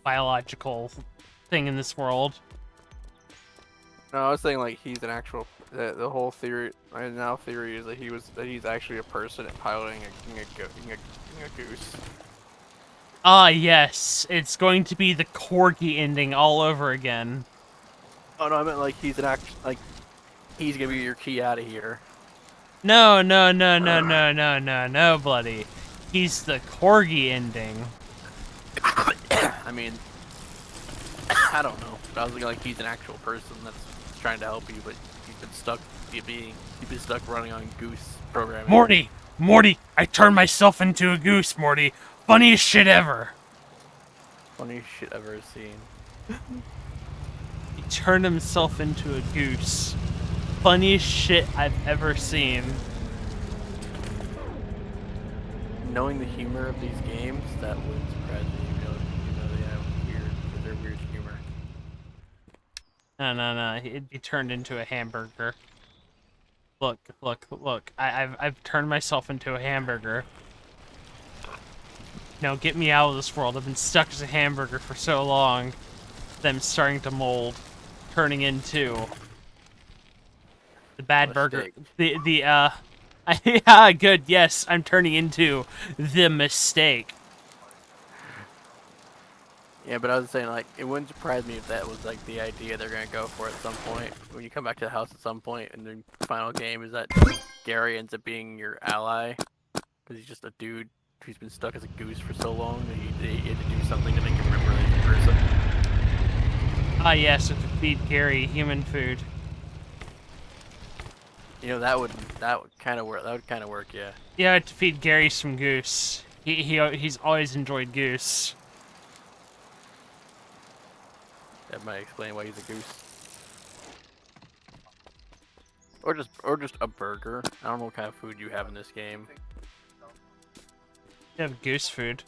biological thing in this world. No, I was saying like he's an actual. The whole theory, my now theory is that he's actually a person piloting a goose. Ah, yes. It's going to be the Corgi ending all over again. Oh no, I meant like he's an he's gonna be your key out of here. No, bloody. He's the Corgi ending. I mean, I don't know. I was thinking like he's an actual person that's trying to help you, but he's been stuck running on goose programming. Morty, I turned myself into a goose, Morty. Funniest shit ever. Funniest shit I've ever seen. He turned himself into a goose. Funniest shit I've ever seen. Knowing the humor of these games, that would surprise me. You know they have weird humor. No. He turned into a hamburger. Look. I've turned myself into a hamburger. Now get me out of this world. I've been stuck as a hamburger for so long that I'm starting to mold, turning into the bad burger. Yeah, good. Yes, I'm turning into the mistake. Yeah, but I was saying, like, it wouldn't surprise me if that was, like, the idea they're gonna go for at some point. When you come back to the house at some point, and the final game is that Gary ends up being your ally. Because he's just a dude who's been stuck as a goose for so long that he had to do something to make him remember that he's a person. Ah, yes, to feed Gary human food. You know, that would kind of work, yeah. Yeah, to feed Gary some goose. He's always enjoyed goose. That might explain why he's a goose. Or just a burger. I don't know what kind of food you have in this game. You have goose food.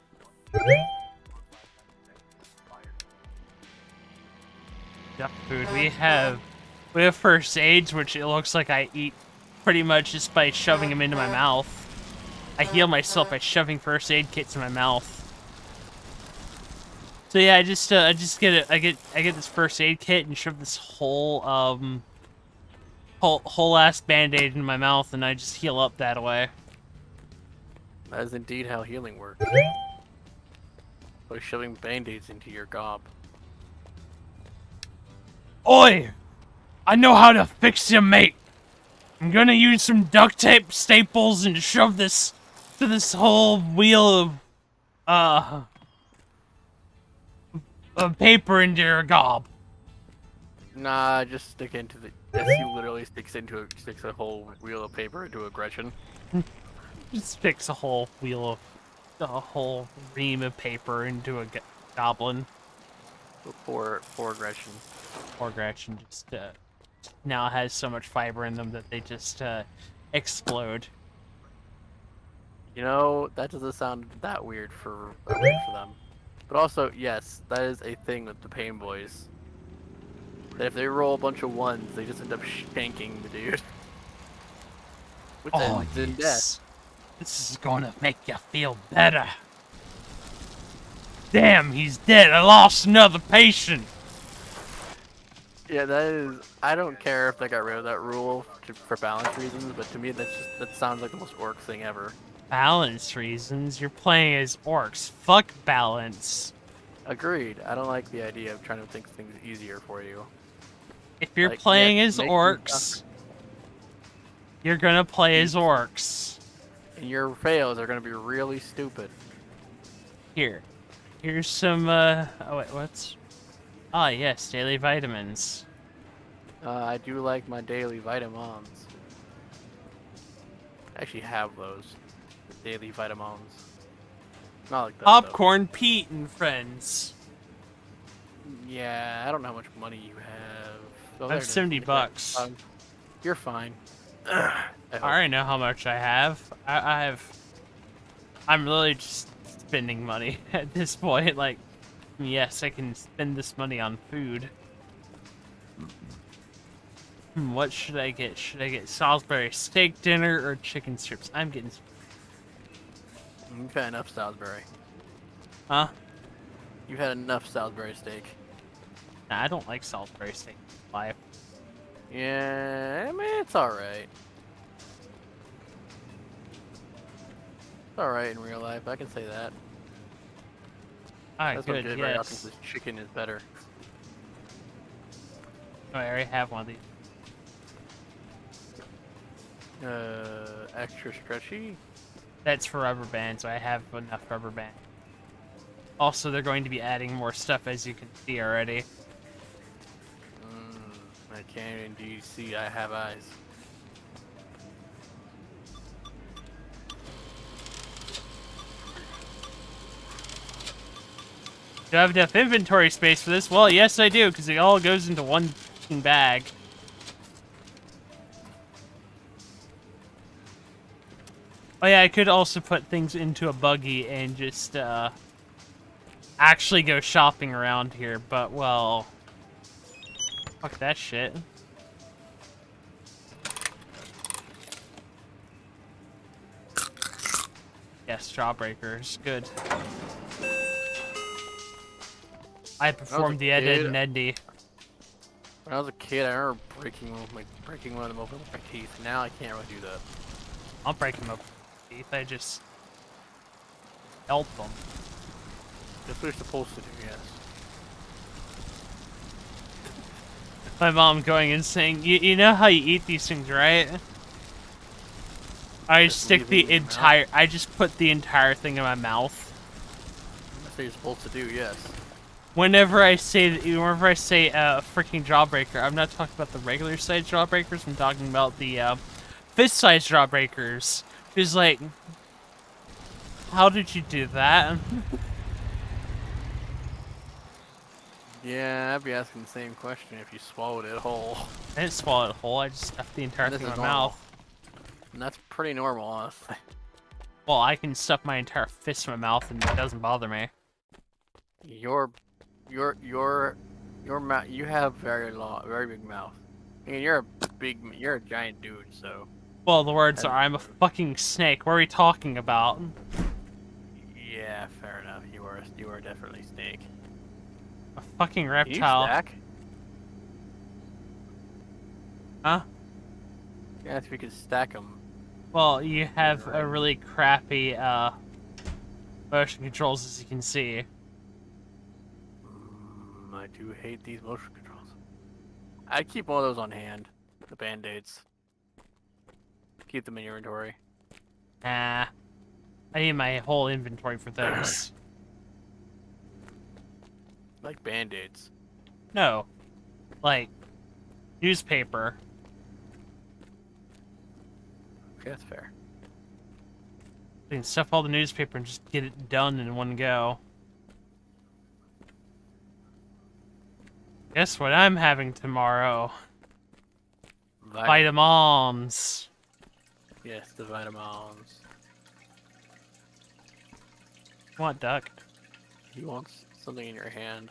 Duck food. We have first aids, which it looks like I eat pretty much just by shoving them into my mouth. I heal myself by shoving first aid kits in my mouth. So yeah, I just get this first aid kit and shove this whole ass band-aid in my mouth, and I just heal up that way. That is indeed how healing works. By shoving band-aids into your gob. Oi! I know how to fix you, mate. I'm gonna use some duct tape, staples, and shove this to this whole wheel of paper into your gob. Nah, just stick into the. SU literally sticks a whole wheel of paper into a Gretchen. Just sticks a whole ream of paper into a goblin. Poor Gretchen. Poor Gretchen just now has so much fiber in them that they just explode. You know, that doesn't sound that weird for them. But also, yes, that is a thing with the Pain Boys. That if they roll a bunch of ones, they just end up shanking the dude. Which ends in death. This is gonna make you feel better. Damn, he's dead. I lost another patient. Yeah, that is. I don't care if they got rid of that rule for balance reasons, but to me, that sounds like the most orc thing ever. Balance reasons? You're playing as orcs. Fuck balance. Agreed. I don't like the idea of trying to make things easier for you. If you're Like, playing yeah, as orcs, you're gonna play as orcs. And your fails are gonna be really stupid. Here's some, oh wait, what's... Ah, yes, daily vitamins. I do like my daily vitamins. I actually have those. Daily vitamins. Not like that, Popcorn Pete and friends. though. Yeah, I don't know how much money you have. Oh, I have 70 bucks. You're fine. I already know how much I have. I'm really just spending money at this point. Like, yes, I can spend this money on food. What should I get? Should I get Salisbury steak dinner or chicken strips? I'm getting... You've had enough Salisbury. Huh? You've had enough Salisbury steak. Nah, I don't like Salisbury steak. Life. Yeah, I mean, it's alright. It's alright in real life, I can say that. Alright, That's good, what good very often yes. says chicken is better. Oh, I already have one of these. Extra stretchy? That's for rubber bands, so I have enough rubber band. Also, they're going to be adding more stuff, as you can see already. I can indeed see I have eyes. Do I have enough inventory space for this? Well, yes I do, because it all goes into one fucking bag. Oh yeah, I could also put things into a buggy and just, actually go shopping around here, but, well... Fuck that shit. Yes, Jawbreakers. Good. I performed the Ed, Ed, and Eddy. When I was a kid, I remember breaking one of them open with my teeth. Now I can't really do that. I'll break them up with teeth. I just help them. That's what you're supposed to do, yes. My mom going and saying, you know how you eat these things, right? I Just stick leave the it in your entire. I just put the entire thing in my mouth. That's what you're supposed to do, yes. Whenever I say freaking Jawbreaker, I'm not talking about the regular size Jawbreakers. I'm talking about the fist size Jawbreakers. It's like, how did you do that? Yeah, I'd be asking the same question if you swallowed it whole. I didn't swallow it whole. I just stuffed the entire This thing in is my normal. mouth. And that's pretty normal, honestly. Well, I can stuff my entire fist in my mouth and it doesn't bother me. Your mouth. You have very big mouth. I mean, you're a giant dude, so. Well, the words are, I'm a fucking snake. What are we talking about? Yeah, fair enough. You are definitely snake. A fucking Can you reptile. stack? Huh? Yeah, if you could stack them. Well, you have a really crappy motion controls, as you can see. I do hate these motion controls. I'd keep one of those on hand. The band-aids. Keep them in your inventory. Nah. I need my whole inventory for those. Like band-aids. No. Like, newspaper. Okay, that's fair. You can stuff all the newspaper and just get it done in one go. Guess what I'm having tomorrow? Vitamins. Yes, the vitamins. What, duck? He wants something in your hand.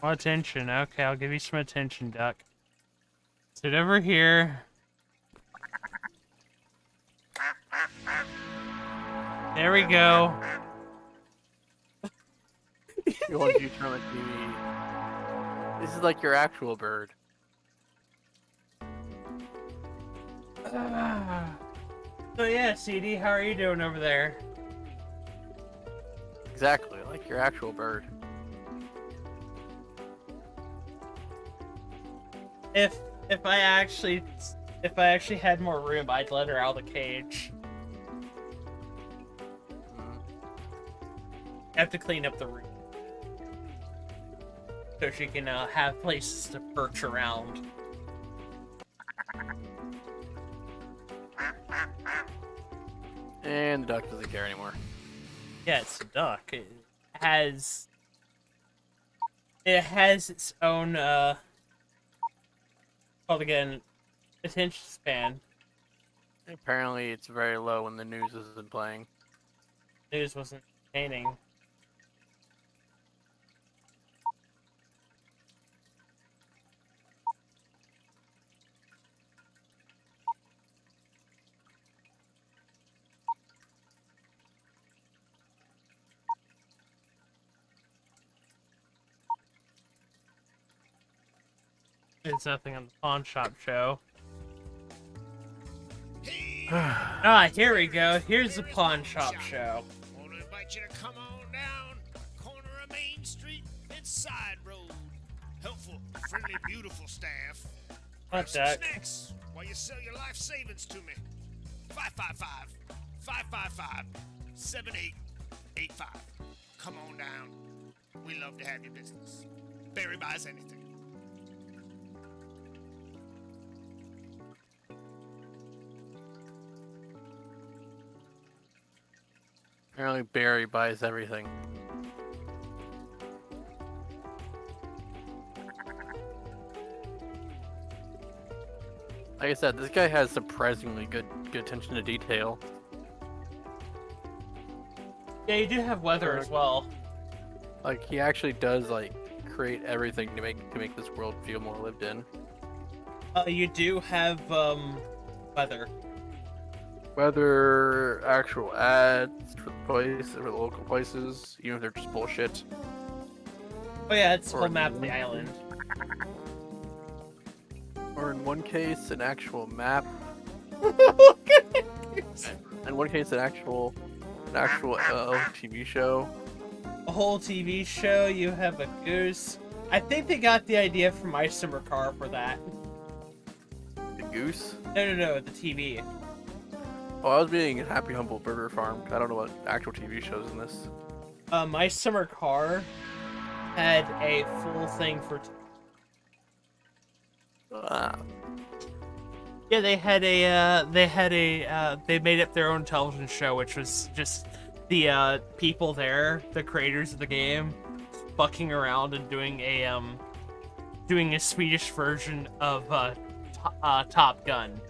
Oh, attention. Okay, I'll give you some attention, duck. Sit over here. There we go. He wants you to turn like TV. This is like your actual bird. So yeah, CD, how are you doing over there? Exactly, like your actual bird. If I actually had more room, I'd let her out of the cage. I have to clean up the room so she can have places to perch around. And the duck doesn't care anymore. Yeah, it's a duck. It has its own called again attention span. Apparently, it's very low when the news isn't playing. News wasn't entertaining. There's nothing on the pawn shop show. Ah, here we go. Here's the pawn shop show. Want to invite you to come on down, corner of Main Street and Side Road. Helpful, friendly, beautiful staff. Grab What some that? snacks while you sell your life savings to me. 555-555-7885. Come on down. We love to have your business. Barry buys anything. Apparently, Barry buys everything. Like I said, this guy has surprisingly good attention to detail. Yeah, you do have weather as well. Like he actually does like create everything to make this world feel more lived in. You do have weather. Whether actual ads for the place, for the local places, even if they're just bullshit. Oh yeah, it's Or full map of the island. Or in one case, an actual map. In one case, an actual TV show. A whole TV show, you have a goose. I think they got the idea from My Summer Car for that. The goose. No, the TV. Oh, I was being Happy Humble Burger Farm. I don't know what actual TV shows in this. My Summer Car had a full thing for. Yeah, they made up their own television show, which was just the people there, the creators of the game, fucking around and doing a Swedish version of Top Gun.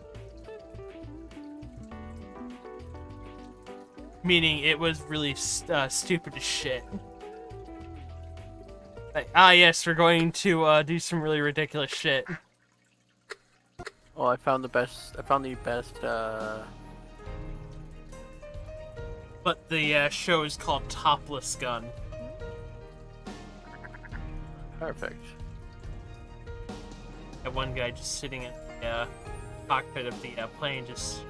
Meaning it was really stupid as shit. Like, yes, we're going to do some really ridiculous shit. Oh, I found the best. But the show is called Topless Gun. Perfect. And one guy just sitting in the cockpit of the plane, just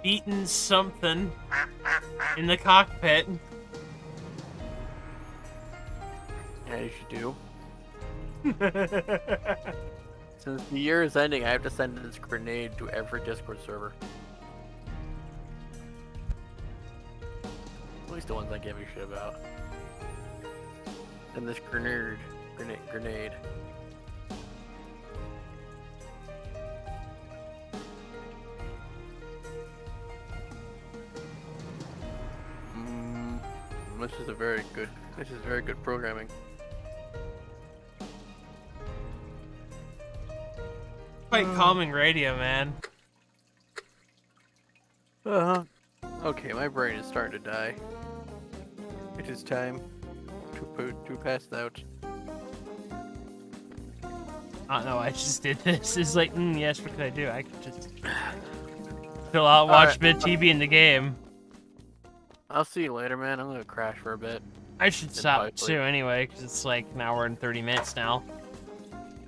eating something in the cockpit. Yeah, you should do. Since the year is ending, I have to send this grenade to every Discord server. At least the ones I give a shit about. And this grenade. This is very good programming. Quite calming radio, man. Okay, my brain is starting to die. It is time to pass out. I don't know, I just did this. It's like, yes, what could I do? I could just chill out, watch bit TV in the game. I'll see you later, man. I'm gonna crash for a bit. I should stop too anyway, because it's like an hour and 30 minutes now.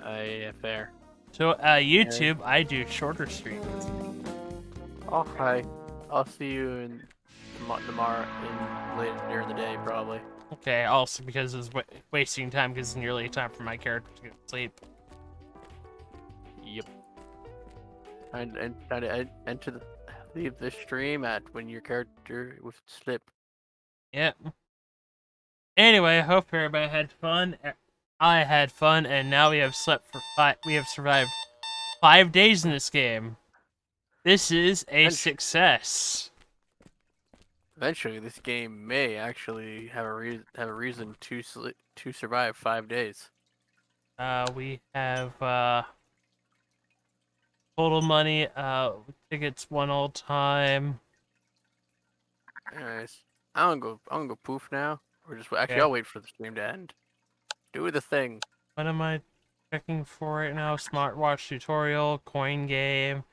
Yeah, fair. So, YouTube, I do shorter streams. Okay. I'll see you tomorrow later in the day, probably. Okay, also because it's wasting time, because it's nearly time for my character to go to sleep. Yep. And leave the stream at when your character would slip. Yep. Anyway, I hope everybody had fun. I had fun, and now we have survived 5 days in this game. This is a success. Eventually, this game may actually have a reason to survive 5 days. We have total money. Tickets one all time. Anyways, I'm gonna go poof now. Or just actually, Okay. I'll wait for the stream to end. Do the thing. What am I checking for right now? Smartwatch tutorial, coin game,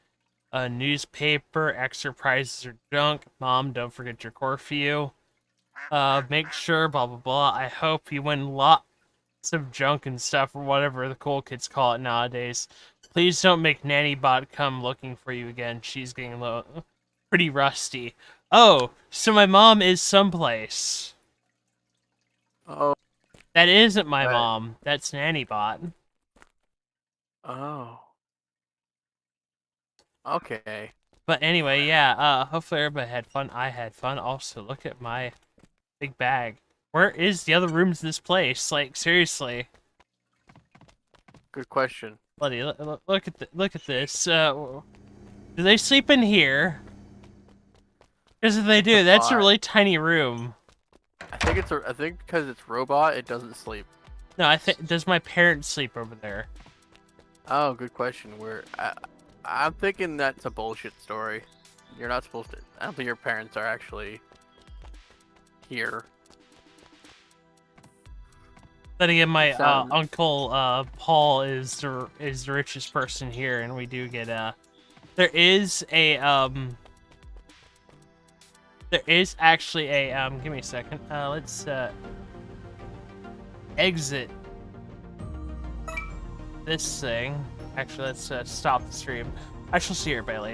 a newspaper, extra prizes or junk. Mom, don't forget your curfew. Make sure, blah blah blah. I hope you win lots of junk and stuff, or whatever the cool kids call it nowadays. Please don't make Nannybot come looking for you again. She's getting pretty rusty. Oh, so my mom is someplace. Oh. That isn't my mom. That's Nannybot. Oh. Okay. But anyway, yeah, hopefully everybody had fun. I had fun. Also, look at my big bag. Where is the other rooms in this place? Like, seriously. Good question. Buddy, look at this. Do they sleep in here? Because if they do, that's a really tiny room. I think because it's robot, it doesn't sleep. No, I think, does my parents sleep over there? Oh, good question. I'm thinking that's a bullshit story. You're not supposed to. I don't think your parents are actually here. Then again, my Sounds- uncle Paul is the richest person here, and we do get there is actually a give me a second. Let's exit this thing. Actually, let's stop the stream. I shall see everybody later.